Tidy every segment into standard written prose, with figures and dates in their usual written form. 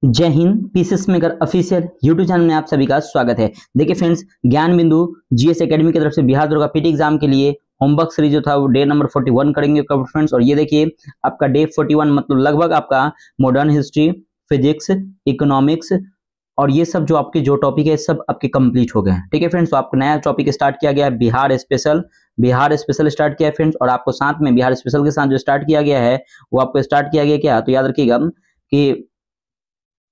जय Hind. PCS maker official YouTube channel में आप सभी का स्वागत है। देखिए फ्रेंड्स, ज्ञान बिंदु जीएस एकेडमी की तरफ से बिहार दुर्गा पीटी एग्जाम के लिए होमवर्क सीरीज जो था वो डे नंबर 41 करेंगे फ्रेंड्स। और ये देखिए आपका डे 41 मतलब लगभग आपका मॉडर्न हिस्ट्री, फिजिक्स, इकोनॉमिक्स और ये सब जो आपके जो टॉपिक है सब आपके कंप्लीट हो गए हैं। ठीक है फ्रेंड्स, तो आपको नया टॉपिक स्टार्ट किया गया है बिहार स्पेशल स्टार्ट किया है फ्रेंड्स। और आपको साथ में बिहार स्पेशल के साथ जो स्टार्ट किया गया है वो आपको स्टार्ट किया गया क्या, तो याद रखिएगा कि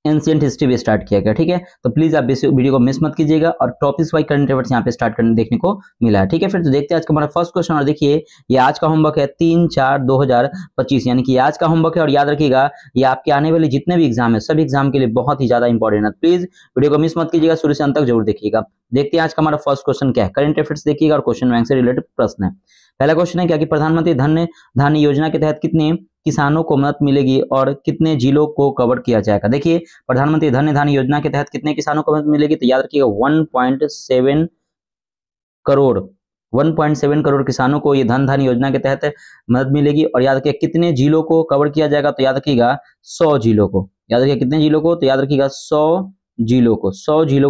एंशिएंट हिस्ट्री भी स्टार्ट किया गया। ठीक है, तो प्लीज आप वीडियो को मिस मत कीजिएगा। और टॉपिक्स वाइज करंट अफेयर्स यहाँ पे स्टार्ट करने देखने को मिला है। ठीक है, फिर तो देखते हैं आज का हमारा फर्स्ट क्वेश्चन। और देखिए ये आज का होमवर्क है 3/4/2025, यानी कि आज का होमवर्क है। और याद रखिएगा ये आपके आने वाले जितने भी एग्जाम है सभी एग्जाम के लिए बहुत ही ज्यादा इंपॉर्टेंट है। प्लीज वीडियो को मिस मत कीजिएगा, शुरू से अंत तक जरूर देखिएगा। देखते हैं आज का हमारा फर्स्ट क्वेश्चन क्या है। करंट अफेयर्स देखिएगा और क्वेश्चन बैंक से रिलेटेड प्रश्न है। पहला क्वेश्चन है क्या कि प्रधानमंत्री धन धान्य योजना के तहत कितने किसानों को मदद मिलेगी और कितने जिलों को कवर किया जाएगा। देखिए प्रधानमंत्री धन धान्य योजना के तहत कितने किसानों को मदद मिलेगी, तो याद रखिएगा 1.7 करोड़ किसानों को ये धन धान्य योजना के तहत मदद मिलेगी। और याद रखिएगा कितने जिलों को कवर किया जाएगा, तो याद रखिएगा 100 जिलों को। याद रखिएगा कितने जिलों को, तो याद रखिएगा 100 जिलों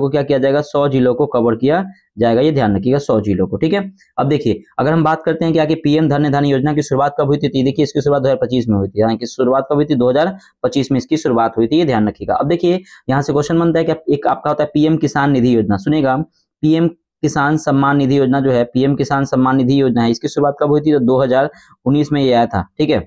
को क्या किया जाएगा, 100 जिलों को कवर किया जाएगा। ये ध्यान रखिएगा 100 जिलों को। ठीक है, अब देखिए अगर हम बात करते हैं क्या कि पीएम धन धान्य योजना की शुरुआत कब हुई थी, तो देखिए इसकी शुरुआत 2025 में हुई थी। यानी कि शुरुआत कब हुई थी, 2025 में इसकी शुरुआत हुई थी। ये ध्यान रखिएगा। अब देखिए यहाँ से क्वेश्चन बनता है कि एक आपका होता है पीएम किसान निधि योजना। सुनिएगा, पीएम किसान सम्मान निधि योजना जो है, पीएम किसान सम्मान निधि योजना है, इसकी शुरुआत कब हुई थी, तो 2019 में ये आया था। ठीक है,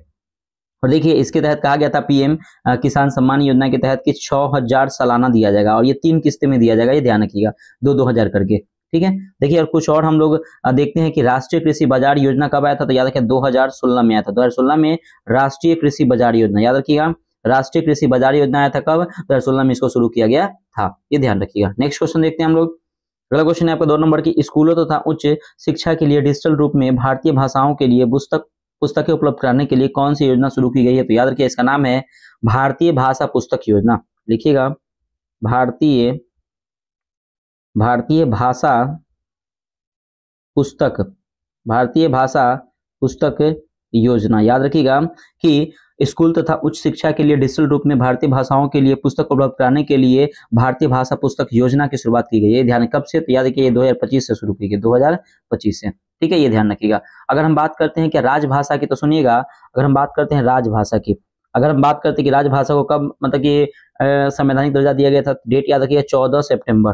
और देखिए इसके तहत कहा गया था पीएम किसान सम्मान योजना के तहत कि 6000 सालाना दिया जाएगा और ये 3 किस्तें में दिया जाएगा। ये ध्यान रखिएगा 2-2000 करके। ठीक है, देखिए और कुछ और हम लोग देखते हैं कि राष्ट्रीय कृषि बाजार योजना कब आया था, तो याद रखिए 2016 में आया था। 2016 में राष्ट्रीय कृषि बाजार योजना, याद रखिएगा राष्ट्रीय कृषि बाजार योजना आया था कब, 2016 में इसको शुरू किया गया था। ये ध्यान रखिएगा। नेक्स्ट क्वेश्चन देखते हैं हम लोग। अगला क्वेश्चन है आपका 2 नंबर की, स्कूलों तथा उच्च शिक्षा के लिए डिजिटल रूप में भारतीय भाषाओं के लिए पुस्तकें उपलब्ध कराने के लिए कौन सी योजना शुरू की गई है, तो याद रखिए इसका नाम है भारतीय भाषा पुस्तक योजना। लिखिएगा भारतीय भाषा पुस्तक योजना। याद रखिएगा कि स्कूल तथा उच्च शिक्षा के लिए डिजिटल रूप में भारतीय भाषाओं के लिए पुस्तक उपलब्ध कराने के लिए भारतीय भाषा पुस्तक योजना की शुरुआत की गई है। ध्यान कब से, तो याद रखिए 2025 से शुरू की गई, 2025 से। ठीक है, ये ध्यान रखिएगा। अगर हम बात करते हैं क्या राजभाषा की, तो सुनिएगा अगर हम बात करते हैं राजभाषा की, अगर हम बात करते हैं कि राजभाषा को कब मतलब कि संवैधानिक दर्जा दिया गया था, डेट याद रखिएगा 14 सितंबर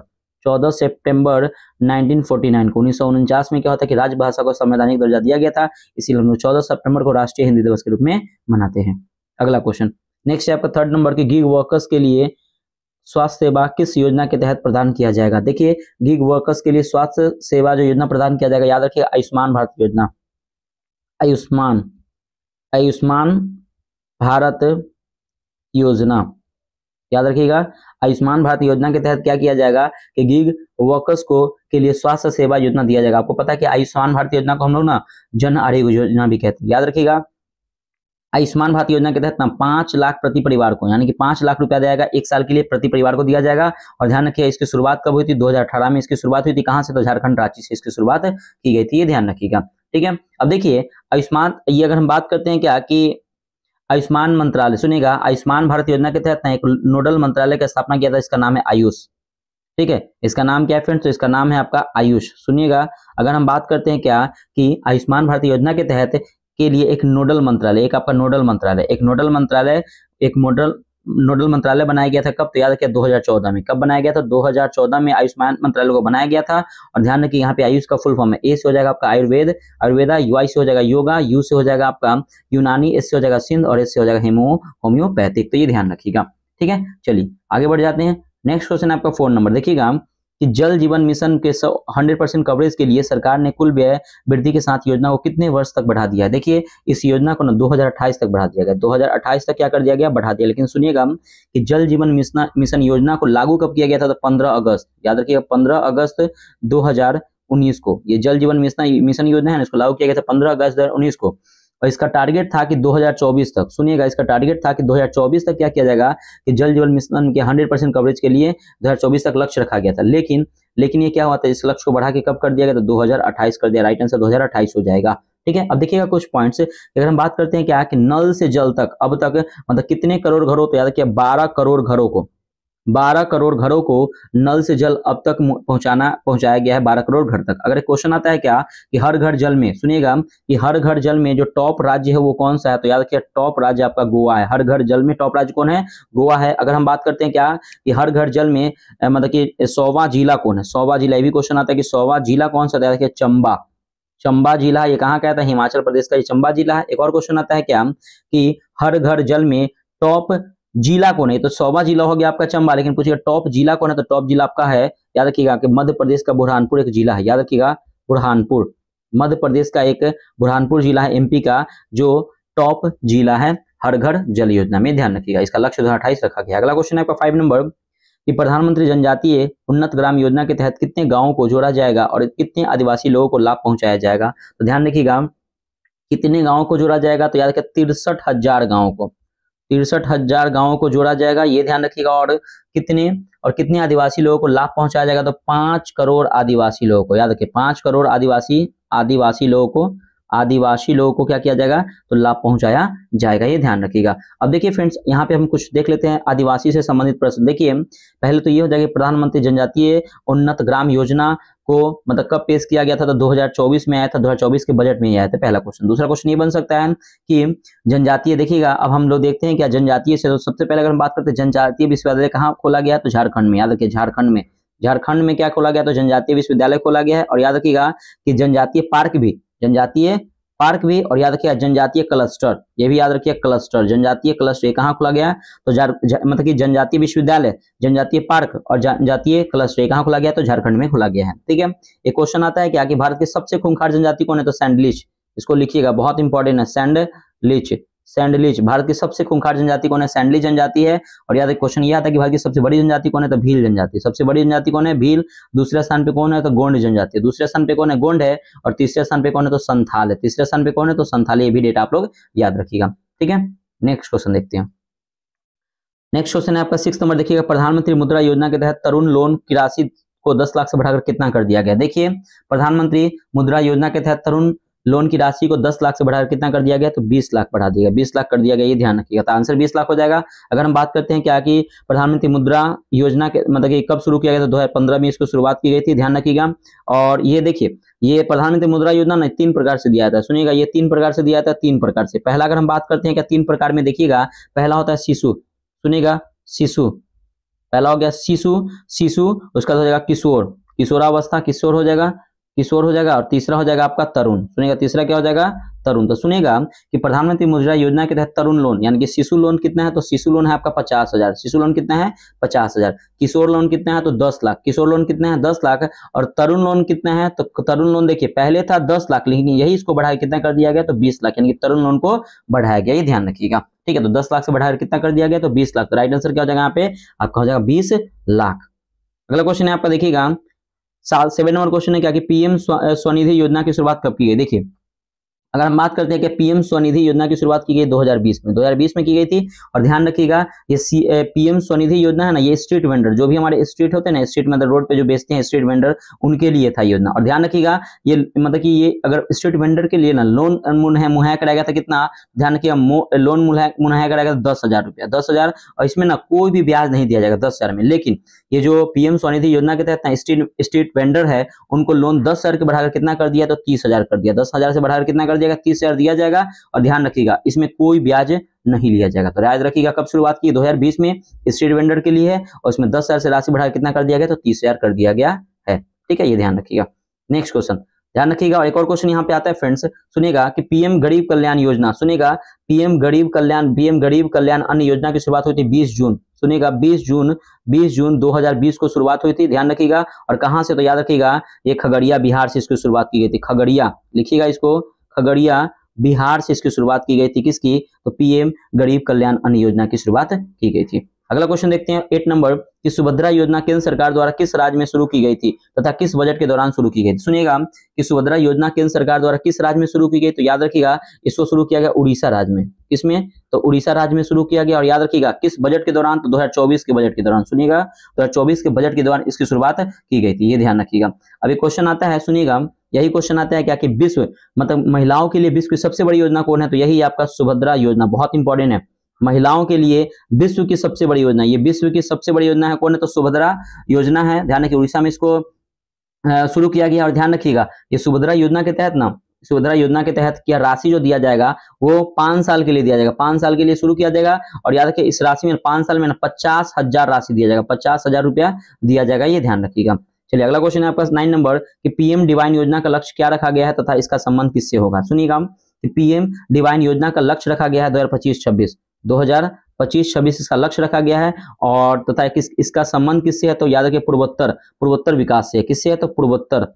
1949 को। 1949 में क्या होता है कि राजभाषा को संवैधानिक दर्जा दिया गया था, इसीलिए हम लोग 14 सितंबर को राष्ट्रीय हिंदी दिवस के रूप में मनाते हैं। अगला क्वेश्चन नेक्स्ट है आपका 3 नंबर की, गिग वर्कर्स के लिए स्वास्थ्य सेवा किस योजना के तहत प्रदान किया जाएगा। देखिए गिग वर्कर्स के लिए स्वास्थ्य सेवा जो योजना प्रदान किया जाएगा, याद रखिएगा आयुष्मान भारत योजना। आयुष्मान भारत योजना, याद रखिएगा आयुष्मान भारत योजना के तहत क्या किया जाएगा कि गिग वर्कर्स को के लिए स्वास्थ्य सेवा योजना दिया जाएगा। आपको पता है कि आयुष्मान भारत योजना को हम लोग ना जन आरोग्य योजना भी कहते हैं। याद रखिएगा आयुष्मान भारत योजना के तहत ना 5 लाख प्रति परिवार को, यानी कि 5 लाख रुपया दिया जाएगा 1 साल के लिए प्रति परिवार को दिया जाएगा। और ध्यान रखिए इसकी शुरुआत कब हुई थी, 2018 में इसकी शुरुआत हुई थी। कहां से, तो झारखंड रांची से इसकी शुरुआत की गई थी। ये ध्यान रखिएगा। ठीक है, अब देखिए आयुष्मान, ये अगर हम बात करते हैं क्या कि आयुष्मान मंत्रालय, सुनिएगा आयुष्मान भारत योजना के तहत ना एक नोडल मंत्रालय की स्थापना किया था, इसका नाम है आयुष। ठीक है, इसका नाम क्या है फ्रेंड्स, तो इसका नाम है आपका आयुष। सुनिएगा अगर हम बात करते हैं क्या कि आयुष्मान भारत योजना के तहत के लिए एक नोडल मंत्रालय, एक आपका नोडल मंत्रालय बनाया गया था कब, तो याद रखिए 2014 में। कब बनाया गया था, 2014 में आयुष्मान मंत्रालय को बनाया गया था। और ध्यान रखिए यहाँ पे आयुष का फुल फॉर्म है, ए से हो जाएगा आपका आयुर्वेदा, वाई से हो जाएगा योगा, यू से हो जाएगा आपका यूनानी, एस से हो जाएगा सिंध और एस से हो जाएगा होम्योपैथिक। तो ये ध्यान रखिएगा। ठीक है, चलिए आगे बढ़ जाते हैं। नेक्स्ट क्वेश्चन है आपका 4 नंबर। देखिएगा कि जल जीवन मिशन के 100% कवरेज के लिए सरकार ने कुल व्यय वृद्धि के साथ योजना को कितने वर्ष तक बढ़ा दिया है। देखिए इस योजना को ना 2028 तक बढ़ा दिया गया, 2028 तक क्या कर दिया गया, बढ़ा दिया। लेकिन सुनिएगा कि जल जीवन मिशन योजना को लागू कब किया गया था, तो 15 अगस्त, याद रखिएगा 15 अगस्त 2019 को ये जल जीवन मिशन योजना है ना, इसको लागू किया गया था 15 अगस्त 2019 को। और इसका टारगेट था कि 2024 तक, सुनिएगा इसका टारगेट था कि 2024 तक क्या किया जाएगा कि जल जीवन मिशन के 100% कवरेज के लिए 2024 तक लक्ष्य रखा गया था। लेकिन ये क्या हुआ था, इस लक्ष्य को बढ़ा के कब कर दिया गया, तो 2028 कर दिया। राइट आंसर 2028 हो जाएगा। ठीक है। अब देखिएगा कुछ पॉइंट्स, अगर हम बात करते हैं क्या कि नल से जल तक अब तक मतलब कितने करोड़ घरों, तो याद रखिए 12 करोड़ घरों को, 12 करोड़ घरों को नल से जल अब तक पहुंचाया गया है 12 करोड़ घर तक। अगर एक क्वेश्चन आता है क्या कि हर घर जल में, सुनिएगा कि हर घर जल में जो टॉप राज्य है वो कौन सा है, तो याद रखिए टॉप राज्य आपका गोवा है। हर घर जल में टॉप राज्य कौन है, गोवा है। अगर हम बात करते हैं क्या कि हर घर जल में मतलब कि 100वां जिला कौन है, 100वां जिला, ये भी क्वेश्चन आता है कि 100वां जिला कौन सा, याद रखिए चंबा, चंबा जिला। ये कहाँ का है, हिमाचल प्रदेश का ये चंबा जिला है। एक और क्वेश्चन आता है क्या कि हर घर जल में टॉप जिला कौन है, तो 100वां जिला हो गया आपका चंबा, लेकिन पूछिएगा टॉप जिला कौन है, तो टॉप जिला आपका है, याद रखिएगा कि मध्य प्रदेश का बुरहानपुर एक जिला है, याद रखिएगा बुरहानपुर, मध्य प्रदेश का एक बुरहानपुर जिला है एमपी का, जो टॉप जिला है हर घर जल योजना में, ध्यान रखिएगा। इसका लक्ष्य 2028 रखा गया। अगला क्वेश्चन है आपका 5 नंबर कि प्रधानमंत्री जनजातीय उन्नत ग्राम योजना के तहत कितने गांवों को जोड़ा जाएगा और कितने आदिवासी लोगों को लाभ पहुंचाया जाएगा, तो ध्यान रखिएगा कितने गांवों को जोड़ा जाएगा, तो याद रखिए 63,000 गांवों को, 63,000 गांवों को जोड़ा जाएगा, ये ध्यान रखिएगा। और कितने आदिवासी लोगों को लाभ पहुंचाया जाएगा, तो 5 करोड़ आदिवासी लोगों को, याद रखिए 5 करोड़ आदिवासी लोगों को क्या किया जाएगा, तो लाभ पहुंचाया जाएगा, ये ध्यान रखिएगा। अब देखिए फ्रेंड्स, यहाँ पे हम कुछ देख लेते हैं आदिवासी से संबंधित प्रश्न। देखिए पहले तो ये हो जाएगा प्रधानमंत्री जनजातीय उन्नत ग्राम योजना को मतलब कब पेश किया गया था, तो 2024 में आया था, 2024 के बजट में ही आया था, पहला क्वेश्चन। दूसरा क्वेश्चन ये बन सकता है कि जनजातीय, देखिएगा अब हम लोग देखते हैं क्या जनजातीय से, तो सबसे पहले अगर हम बात करते हैं जनजातीय विश्वविद्यालय कहाँ खोला गया, तो झारखंड में, याद रखिए झारखंड में क्या खोला गया, तो जनजातीय विश्वविद्यालय खोला गया है। और याद रखिएगा कि जनजातीय पार्क भी, और याद रखिए जनजातीय क्लस्टर, ये भी याद रखिए क्लस्टर, जनजातीय क्लस्टर ये कहाँ खोला गया, तो मतलब कि जनजातीय विश्वविद्यालय, जनजातीय पार्क और जनजातीय क्लस्टर ये कहाँ खोला गया, तो झारखंड में खोला गया है, ठीक है। एक क्वेश्चन आता है क्या कि भारत की सबसे खूंखार जनजाति कौन है, तो सैंडलिच, इसको लिखिएगा, बहुत इंपॉर्टेंट है, सैंडलिच भारत की सबसे खूंखार जनजाति कौन है, सैंडलिच जनजाति है। और याद क्वेश्चन ये आता है कि भारत की सबसे बड़ी जनजाति कौन है, तो भील जनजाति, सबसे बड़ी जनजाति कौन है, भील। दूसरे स्थान पे कौन है, तो गोंड जनजाति, दूसरे स्थान पे कौन है, गोंड है। और तीसरे स्थान पे कौन है, तो संथाल है, तीसरे स्थान पे कौन है, तो संथाल। ये भी डेटा आप लोग याद रखिएगा, ठीक है। नेक्स्ट क्वेश्चन देखते हैं। नेक्स्ट क्वेश्चन है आपका 6 नंबर, देखिएगा प्रधानमंत्री मुद्रा योजना के तहत तरुण लोन की राशि को 10 लाख से बढ़ाकर कितना कर दिया गया। देखिए प्रधानमंत्री मुद्रा योजना के तहत तरुण लोन की राशि को 10 लाख से बढ़ाकर कितना कर दिया गया, तो 20 लाख बढ़ा दिया गया, 20 लाख कर दिया गया, ये ध्यान रखिएगा। तो आंसर 20 लाख हो जाएगा। अगर हम बात करते हैं क्या कि प्रधानमंत्री मुद्रा योजना के मतलब कि कब शुरू किया गया, तो 2015 में इसको शुरुआत की गई थी, ध्यान रखिएगा। और ये देखिए ये प्रधानमंत्री मुद्रा योजना ना 3 प्रकार से दिया था, सुनिएगा ये 3 प्रकार से दिया था, 3 प्रकार से। पहला अगर हम बात करते हैं क्या 3 प्रकार में, देखिएगा पहला होता है शिशु, सुनिएगा शिशु, पहला हो गया शिशु, उसका हो जाएगा किशोरावस्था, किशोर हो जाएगा। और तीसरा हो जाएगा आपका तरुण, सुनिएगा तीसरा क्या हो जाएगा, तरुण। तो सुनिएगा कि प्रधानमंत्री मुद्रा योजना के तहत तरुण लोन यानी कि शिशु लोन कितना है, तो शिशु लोन है आपका 50,000, शिशु लोन कितना है 50,000। किशोर लोन कितना है, तो 10 लाख, किशोर लोन कितना है 10 लाख। और तरुण लोन कितना है, तो तरुण लोन देखिए पहले था 10 लाख, लेकिन यही इसको बढ़ाकर कितना कर दिया गया, तो 20 लाख, यानी कि तरुण लोन को बढ़ाया गया, ये ध्यान रखिएगा, ठीक है। तो 10 लाख से बढ़ाकर कितना कर दिया गया, तो 20 लाख। तो राइट आंसर क्या हो जाएगा यहाँ पे आपका हो जाएगा 20 लाख। अगला क्वेश्चन है आपका, देखिएगा 7 नंबर क्वेश्चन है क्या कि पीएम स्वनिधि योजना की शुरुआत कब की गई। देखिए अगर हम बात करते हैं कि पीएम स्वनिधि योजना की शुरुआत की गई 2020 में की गई थी। और ध्यान रखिएगा ये पीएम स्वनिधि योजना है ना, ये स्ट्रीट वेंडर जो भी हमारे स्ट्रीट होते हैं ना, स्ट्रीट मतलब रोड पे जो बेचते हैं स्ट्रीट वेंडर, उनके लिए था योजना। और ध्यान रखिएगा ये मतलब कि ये अगर स्ट्रीट वेंडर के लिए ना लोन मुहैया कराया था कितना, ध्यान रखिएगा लोन मुहैया कराया 10,000 रुपया, 10,000। और इसमें ना कोई भी ब्याज नहीं दिया जाएगा 10,000 में। लेकिन ये जो पीएम स्वनिधि योजना के तहत स्ट्रीट वेंडर है उनको लोन 10,000 के बढ़ाकर कितना कर दिया, तो 30,000 कर दिया, 10,000 से बढ़ाकर कितना कर दिया, 30,000 दिया जाएगा। और ध्यान रखिएगा इसमें कोई ब्याज नहीं लिया जाएगा। तो याद रखिएगा कब शुरुआत की, 2020 में स्ट्रीट वेंडर के लिए है। और इसमें 10,000 से राशि बढ़ाकर कितना कर दिया गया, तो 30,000 कर दिया गया है, ठीक है, ये ध्यान रखिएगा। नेक्स्ट क्वेश्चन ध्यान रखिएगा। और एक और क्वेश्चन यहाँ पे आता है फ्रेंड्स, सुनिएगा कि पीएम गरीब कल्याण योजना, सुनिएगा पीएम गरीब कल्याण अन्न योजना की शुरुआत हुई थी 20 जून, सुनिएगा 20 जून 2020 को शुरुआत हुई थी, ध्यान रखिएगा। और कहां से, तो याद रखिएगा ये खगड़िया बिहार से इसकी शुरुआत की गई थी, खगड़िया लिखिएगा इसको, खगड़िया बिहार से इसकी शुरुआत की गई थी, किसकी, तो पीएम गरीब कल्याण अन्न योजना की शुरुआत की गई थी। अगला क्वेश्चन देखते हैं 8 नंबर कि सुभद्रा योजना केंद्र सरकार द्वारा किस राज्य में शुरू की गई थी तथा किस बजट के दौरान शुरू की गई थी। सुनिएगा कि सुभद्रा योजना केंद्र सरकार द्वारा किस राज्य में शुरू की गई, तो याद रखिएगा इसको शुरू किया गया उड़ीसा राज्य में, किसमें, तो उड़ीसा राज्य में शुरू किया गया। और याद रखिएगा किस बजट के दौरान, तो 2024 के बजट के दौरान, सुनिएगा 2024 के बजट के दौरान इसकी शुरुआत की गई थी, ये ध्यान रखिएगा। अभी क्वेश्चन आता है, सुनिएगा यही क्वेश्चन आता है क्या कि विश्व मतलब महिलाओं के लिए विश्व की सबसे बड़ी योजना कौन है, तो यही आपका सुभद्रा योजना, बहुत इंपॉर्टेंट है। महिलाओं के लिए विश्व की सबसे बड़ी योजना, ये विश्व की सबसे बड़ी योजना है कौन है, तो सुभद्रा योजना है। ध्यान रखिए उड़ीसा में इसको शुरू किया गया। और ध्यान रखिएगा ये सुभद्रा योजना के तहत ना, सुभद्रा योजना के तहत क्या राशि जो दिया जाएगा वो 5 साल के लिए दिया जाएगा, 5 साल के लिए शुरू किया जाएगा। और याद रखिए इस राशि में 5 साल में ना 50,000 राशि दिया जाएगा, 50,000 रुपया दिया जाएगा, ये ध्यान रखिएगा। चलिए अगला क्वेश्चन है आपका 9 नंबर कि पीएम डिवाइन योजना का लक्ष्य क्या रखा गया है तथा इसका संबंध किससे होगा। सुनिएगा कि पीएम डिवाइन योजना का लक्ष्य रखा गया है 2025-26, 2025-26 इसका लक्ष्य रखा गया है। और तथा इसका संबंध किससे है, तो याद रखिए पूर्वोत्तर विकास से। किससे है, तो पूर्वोत्तर,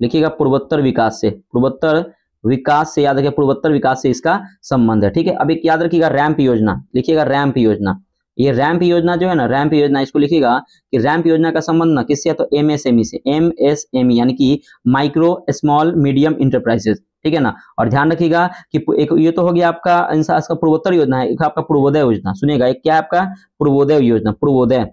लिखिएगा पूर्वोत्तर विकास से, पूर्वोत्तर विकास से, याद रखिए पूर्वोत्तर विकास से इसका संबंध है। ठीक है, अब एक याद रखिएगा रैंप योजना, लिखिएगा रैंप योजना। ये रैंप योजना जो है ना, रैंप योजना, इसको लिखिएगा कि रैंप योजना का संबंध ना किससे है, तो एमएसएमई से, एमएसएमई यानी कि माइक्रो स्मॉल मीडियम इंटरप्राइजेस। ठीक है ना। और ध्यान रखिएगा कि एक ये तो हो गया आपका आंसर का पूर्वोत्तर योजना है, एक आपका पूर्वोदय योजना। सुनिएगा एक क्या है आपका पूर्वोदय योजना, पूर्वोदय,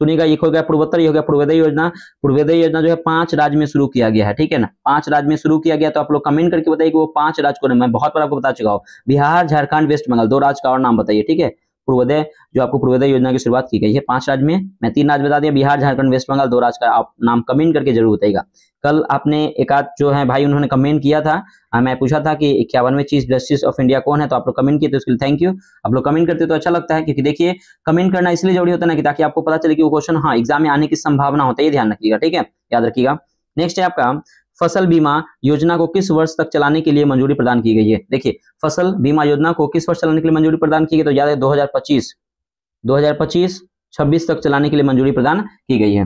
सुनिएगा एक हो गया पूर्वोत्तर, ये हो गया पूर्वोदय योजना। पूर्वोदय योजना जो है 5 राज्य में शुरू किया गया है। ठीक है ना, 5 राज्य में शुरू किया गया। तो आप लोग कमेंट करके बताइए कि वो 5 राज्य कौन है। मैं बहुत बार आपको बता चुका हूँ, बिहार, झारखंड, वेस्ट बंगाल, 2 राज्य का और नाम बताइए। ठीक है, पूर्वोदय जो आपको पूर्वोदय योजना की शुरुआत की गई है 5 राज्य में, मैं 3 राज्य बता दिया, बिहार, झारखंड, वेस्ट बंगाल, 2 राज्य का आप नाम कमेंट करके जरूर बताइएगा। कल आपने एक आध जो है भाई उन्होंने कमेंट किया था, मैं पूछा था कि 51वें चीफ जस्टिस ऑफ इंडिया कौन है, तो आप लोग कमेंट किए थे, उसके लिए थैंक यू। आप लोग कमेंट करते तो अच्छा लगता है, क्योंकि देखिए कमेंट करना इसलिए जरूरी होता है ना कि ताकि आपको पता चले कि वो क्वेश्चन हाँ एग्जाम में आने की संभावना होता है, ये ध्यान रखिएगा। ठीक है, याद रखिएगा। नेक्स्ट है आपका फसल बीमा योजना को किस वर्ष तक चलाने के लिए मंजूरी प्रदान की गई है। देखिए फसल बीमा योजना को किस वर्ष चलाने के लिए मंजूरी प्रदान की गई, तो याद है 2025-26 तक चलाने के लिए मंजूरी प्रदान की गई है।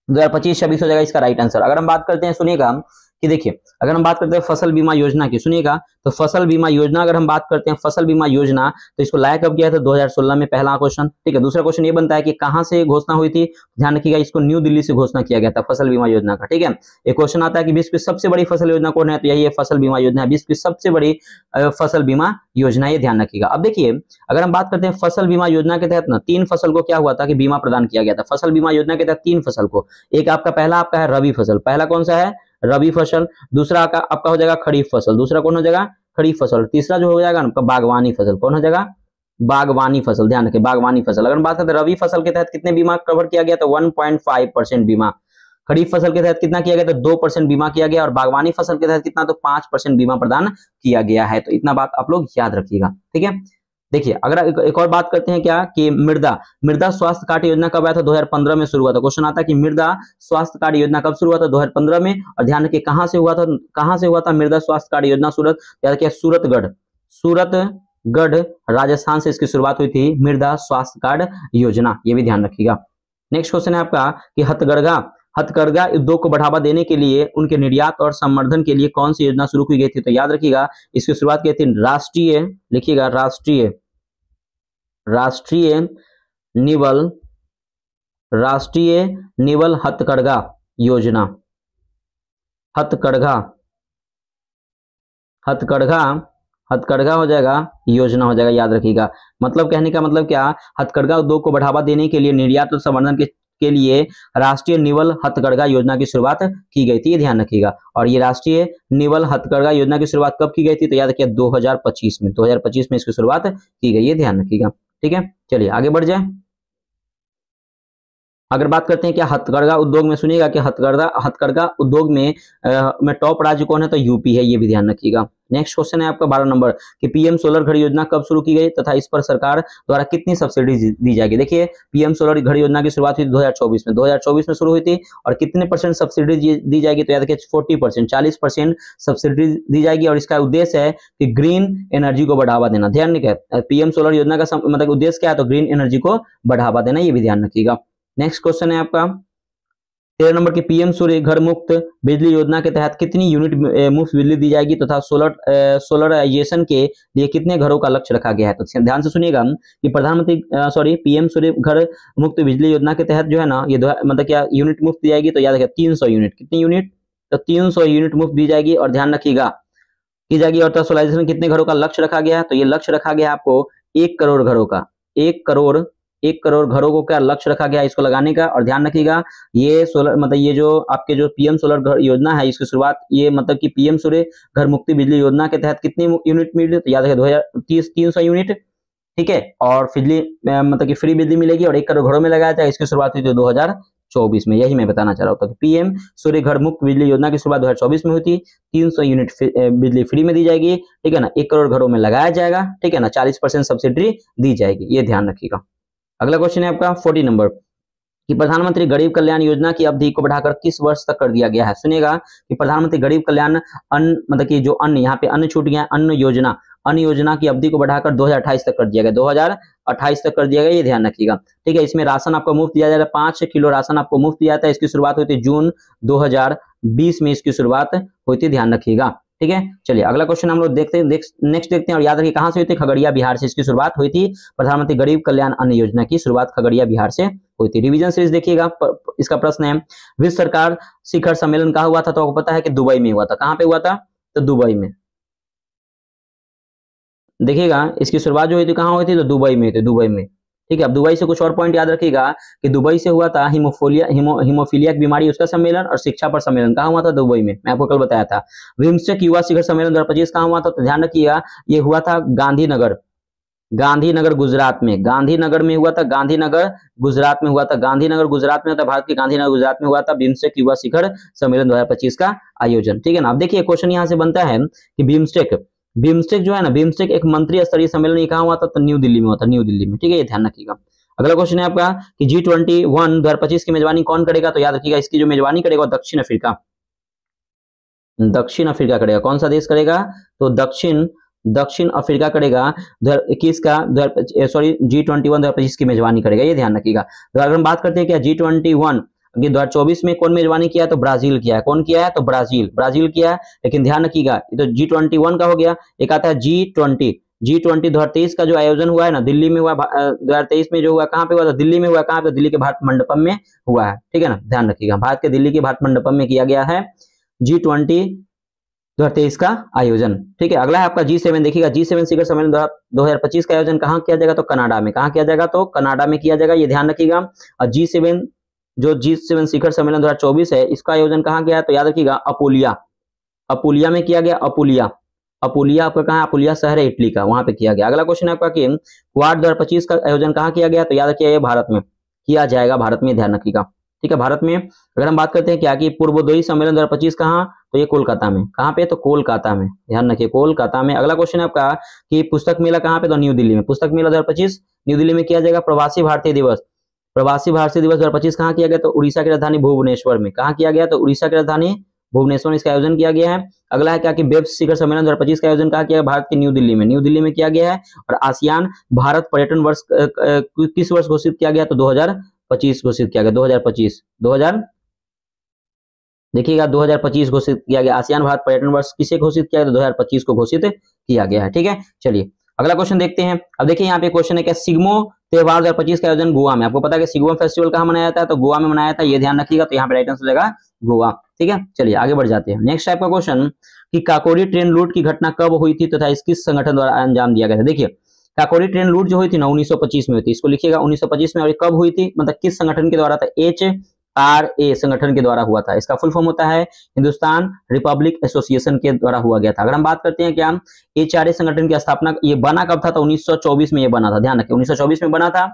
2025-26 हो जाएगा इसका राइट आंसर। अगर हम बात करते हैं, सुनिएगा कि देखिए अगर हम बात करते हैं फसल बीमा योजना की, सुनिएगा तो फसल बीमा योजना अगर हम बात करते हैं फसल बीमा योजना, तो इसको लाया कब गया था, 2016 में, पहला क्वेश्चन। ठीक है, दूसरा क्वेश्चन ये बनता है कि कहां से घोषणा हुई थी, ध्यान रखिएगा इसको न्यू दिल्ली से घोषणा किया गया था फसल बीमा योजना का। ठीक है, एक क्वेश्चन आता है कि विश्व की सबसे बड़ी फसल योजना कौन है, तो यही है फसल बीमा योजना, विश्व की सबसे बड़ी फसल बीमा योजना, ये ध्यान रखिएगा। अब देखिए अगर हम बात करते हैं फसल बीमा योजना के तहत ना 3 फसल को क्या हुआ था कि बीमा प्रदान किया गया था। फसल बीमा योजना के तहत 3 फसल को, एक आपका पहला आपका है रबी फसल, पहला कौन सा है रबी फसल, दूसरा आपका हो जाएगा खरीफ फसल, दूसरा कौन हो जाएगा खरीफ फसल, तीसरा जो हो जाएगा आपका बागवानी फसल, कौन हो जाएगा बागवानी फसल। ध्यान रखिए बागवानी फसल। अगर हम बात करते हैं रबी फसल के तहत कितने बीमा कवर किया गया, तो 1.5% बीमा। खरीफ फसल के तहत कितना किया गया, तो 2% बीमा किया गया। और बागवानी फसल के तहत कितना, तो 5% बीमा प्रदान किया गया है। तो इतना बात आप लोग याद रखिएगा। ठीक है, देखिए अगर एक और बात करते हैं क्या कि मृदा स्वास्थ्य कार्ड योजना कब आया था, 2015 में शुरू हुआ था। क्वेश्चन आता है कि मृदा स्वास्थ्य कार्ड योजना कब शुरू हुआ था, 2015 में। और ध्यान रखिए कहां से हुआ था मृदा स्वास्थ्य कार्ड योजना, सूरत, याद रखिए सूरतगढ़ राजस्थान से इसकी शुरुआत हुई थी मृदा स्वास्थ्य कार्ड योजना, ये भी ध्यान रखिएगा। नेक्स्ट क्वेश्चन है आपका कि हथकरघा उद्योग को बढ़ावा देने के लिए उनके निर्यात और संवर्धन के लिए कौन सी योजना शुरू की गई थी, तो याद रखिएगा इसकी शुरुआत की थी राष्ट्रीय, लिखिएगा राष्ट्रीय निवल हथकरघा योजना, हथकरघा हो जाएगा योजना हो जाएगा, याद रखिएगा। मतलब कहने का मतलब क्या, हथकरघा उद्योग को बढ़ावा देने के लिए निर्यात और संवर्धन के लिए राष्ट्रीय निवल हथकरघा योजना की शुरुआत की गई थी, ये ध्यान रखिएगा। और ये राष्ट्रीय निवल हथकरघा योजना की शुरुआत कब की गई थी, तो याद रखिए 2025 में, 2025 में इसकी शुरुआत की गई, ये ध्यान रखिएगा। ठीक है, चलिए आगे बढ़ जाए। अगर बात करते हैं क्या हथकरघा उद्योग में, सुनिएगा कि हथकरघा उद्योग में टॉप राज्य कौन है, तो यूपी है, ये भी ध्यान रखिएगा। नेक्स्ट क्वेश्चन है आपका 12 नंबर कि पीएम सोलर घड़ी योजना कब शुरू की गई तथा इस पर सरकार द्वारा कितनी सब्सिडी दी जाएगी। देखिए पीएम सोलर घड़ी योजना की शुरुआत हुई 2024 में, 2024 में शुरू हुई थी। और कितने परसेंट सब्सिडी दी जाएगी, तो याद रखिए 40%, 40% सब्सिडी दी जाएगी। और इसका उद्देश्य है कि ग्रीन एनर्जी को बढ़ावा देना। ध्यान रखिए पीएम सोलर योजना का मतलब उद्देश्य क्या है, तो ग्रीन एनर्जी को बढ़ावा देना, ये भी ध्यान रखिएगा। नेक्स्ट क्वेश्चन है आपका 13 नंबर की पीएम सूर्य घर मुफ्त बिजली योजना के तहत कितनी यूनिट मुफ्त बिजली दी जाएगी तथा सोलराइजेशन के लिए कितने घरों का लक्ष्य रखा गया है। तो ध्यान से सुनिएगा कि पीएम सूर्य घर मुफ्त बिजली योजना के तहत जो है ना ये मतलब क्या यूनिट मुफ्त दी जाएगी, तो याद रखिए 300 यूनिट। कितनी यूनिट, तो 300 यूनिट मुफ्त दी जाएगी। और ध्यान रखिएगा की जाएगी। और सोलराइजेशन कितने घरों का लक्ष्य रखा गया है, तो ये लक्ष्य रखा गया है आपको 1 करोड़ घरों का, 1 करोड़ 1 करोड़ घरों को क्या लक्ष्य रखा गया इसको लगाने का। और ध्यान रखिएगा ये सोलर मतलब ये जो आपके जो पीएम सोलर घर योजना है इसकी शुरुआत ये मतलब कि पीएम सूर्य घर मुक्ति बिजली योजना के तहत कितनी यूनिट मिली तो याद रखिए 2030 300 यूनिट, ठीक है। और बिजली मतलब कि फ्री बिजली मिलेगी और 1 करोड़ घरों में लगाया जाए। इसकी शुरुआत हुई थी 2024 में, यही मैं बताना चाह रहा हूँ। तो पीएम सूर्य घर मुक्त बिजली योजना की शुरुआत 2024 में हुई थी। 300 यूनिट बिजली फ्री में दी जाएगी, ठीक है ना। 1 करोड़ घरों में लगाया जाएगा, ठीक है ना। 40% सब्सिडी दी जाएगी, ये ध्यान रखिएगा। अगला क्वेश्चन है आपका 40 नंबर कि प्रधानमंत्री गरीब कल्याण योजना की अवधि को बढ़ाकर किस वर्ष तक कर दिया गया है। सुनिएगा कि प्रधानमंत्री गरीब कल्याण अन्न मतलब कि जो अन्न यहाँ पे अन्न छूट गया है, अन्न योजना की अवधि को बढ़ाकर 2028 तक कर दिया गया, 2028 तक कर दिया गया, ये ध्यान रखिएगा, ठीक है। इसमें राशन आपको मुफ्त दिया जाएगा, 5 किलो राशन आपको मुफ्त दिया जाता है। इसकी शुरुआत हुई थी जून 2020 में इसकी शुरुआत हुई थी, ध्यान रखिएगा, ठीक है। चलिए अगला क्वेश्चन हम लोग देखते हैं, नेक्स्ट देखते हैं। और याद रखिए कहां से हुई थी, खगड़िया बिहार से इसकी शुरुआत हुई थी। प्रधानमंत्री गरीब कल्याण अन्न योजना की शुरुआत खगड़िया बिहार से हुई थी। रिवीजन सीरीज देखिएगा, इसका प्रश्न है विश्व सरकार शिखर सम्मेलन कहाँ हुआ था, तो आपको पता है कि दुबई में हुआ था। कहां पे हुआ था, तो दुबई में। देखिएगा इसकी शुरुआत जो हुई थी कहां हुई थी, तो दुबई में थी, दुबई में, ठीक है। अब दुबई से कुछ और पॉइंट याद रखिएगा कि दुबई से हुआ था हीमोफीलिया की बीमारी उसका सम्मेलन, और शिक्षा पर सम्मेलन कहां हुआ था, दुबई में, मैं आपको कल बताया था। बिम्स्टेक युवा शिखर सम्मेलन 2025 कहां हुआ था, तो ध्यान रखिएगा ये हुआ था गांधीनगर गुजरात में, गांधीनगर में हुआ था, गांधीनगर गुजरात में हुआ था, गांधीनगर गुजरात में होता, भारत के गांधीनगर गुजरात में हुआ था बिम्स्टेक युवा शिखर सम्मेलन 2025 का आयोजन, ठीक है ना। अब देखिए क्वेश्चन यहां से बनता है कि बिम्स्टेक जो है ना, बिम्स्टेक एक मंत्री स्तरीय सम्मेलन कहां हुआ था, तो न्यू दिल्ली में हुआ था, न्यू दिल्ली में, ठीक है, ये ध्यान रखिएगा। अगला क्वेश्चन है आपका कि G21 2025 की मेजबानी कौन करेगा, तो याद रखिएगा इसकी जो मेजबानी करेगा दक्षिण अफ्रीका करेगा। कौन सा देश करेगा, तो दक्षिण अफ्रीका करेगा। 2021 का G21 2025 की मेजबानी करेगा, ये ध्यान रखिएगा। तो अगर हम बात करते हैं क्या G21 2024 में कौन मेजबानी किया है, तो ब्राजील किया है। कौन किया है, तो ब्राजील किया है। लेकिन ध्यान रखिएगा ये तो G21 का हो गया, एक आता है G20 2023 का जो आयोजन हुआ है ना, दिल्ली में हुआ, 2023 में जो हुआ कहां पे हुआ था, दिल्ली में हुआ। कहां पे, दिल्ली के भारत मंडपम में हुआ है, ठीक है ना, ध्यान रखिएगा। भारत के दिल्ली के भारत मंडपम में किया गया है G20 2023 का आयोजन, ठीक है। अगला है आपका G7, देखिएगा G7 शिखर सम्मेलन 2025 का आयोजन कहां किया जाएगा, तो कनाडा में। कहां किया जाएगा, तो कनाडा में किया जाएगा, ये ध्यान रखिएगा। और G7 शिखर सम्मेलन 2024 है, इसका आयोजन कहां किया है, तो याद रखिएगा अपुलिया में किया गया। अपुलिया आपका कहां, अपुलिया शहर है इटली का, वहां पे किया गया। अगला क्वेश्चन है आपका कि क्वाड 2025 का आयोजन कहां किया गया, तो याद रखिएगा ये भारत में किया जाएगा, भारत में, ध्यान रखिएगा, ठीक है, भारत में। अगर हम बात करते हैं क्या कि पूर्वोदयी सम्मेलन 2025 कहां, तो ये कोलकाता में। कहां पे, तो कोलकाता में, ध्यान रखिए, कोलकाता में। अगला क्वेश्चन है आपका कि पुस्तक मेला कहां पे, तो न्यू दिल्ली में। पुस्तक मेला 2025 न्यू दिल्ली में किया जाएगा। प्रवासी भारतीय दिवस 2025 कहां किया गया, तो उड़ीसा की राजधानी भुवनेश्वर में। कहां किया गया, तो उड़ीसा की राजधानी भुवनेश्वर में इसका आयोजन किया गया है। अगला है क्या कि बेब्स शिखर सम्मेलन 2025 का आयोजन कहां किया, भारत की न्यू दिल्ली में किया गया है। और आसियान भारत पर्यटन वर्ष किस वर्ष घोषित किया गया, तो 2025 घोषित किया गया, 2025 देखिएगा 2025 घोषित किया गया। आसियान भारत पर्यटन वर्ष किसे घोषित किया गया, तो 2025 को घोषित किया गया है, ठीक है। चलिए अगला क्वेश्चन देखते हैं। अब देखिए यहाँ पे क्वेश्चन है क्या सिग्मो त्योहार 2025 का आयोजन गोवा में। आपको पता है कि सिग्मो फेस्टिवल कहाँ मनाया जाता है, तो गोवा में मनाया जाता है, ये ध्यान रखिएगा। तो यहाँ पे राइट आंसर हो जाएगा गोवा, ठीक है। चलिए आगे बढ़ जाते हैं। नेक्स्ट टाइप का क्वेश्चन कि काकोरी ट्रेन लूट की घटना कब हुई थी तथा इस किस संगठन द्वारा अंजाम दिया गया था। देखिए काकोरी ट्रेन लूट जो हुई थी ना 1925 में हुई थी, इसको लिखिएगा 1925 में। और कब हुई थी, मतलब किस संगठन के द्वारा था, HRA संगठन के द्वारा हुआ था। इसका फुल फॉर्म होता है हिंदुस्तान रिपब्लिक एसोसिएशन के द्वारा हुआ गया था। अगर हम बात करते हैं क्या HRA संगठन की स्थापना ये बना कब था, तो 1924 में ये बना था, ध्यान रखिए 1924 में बना था।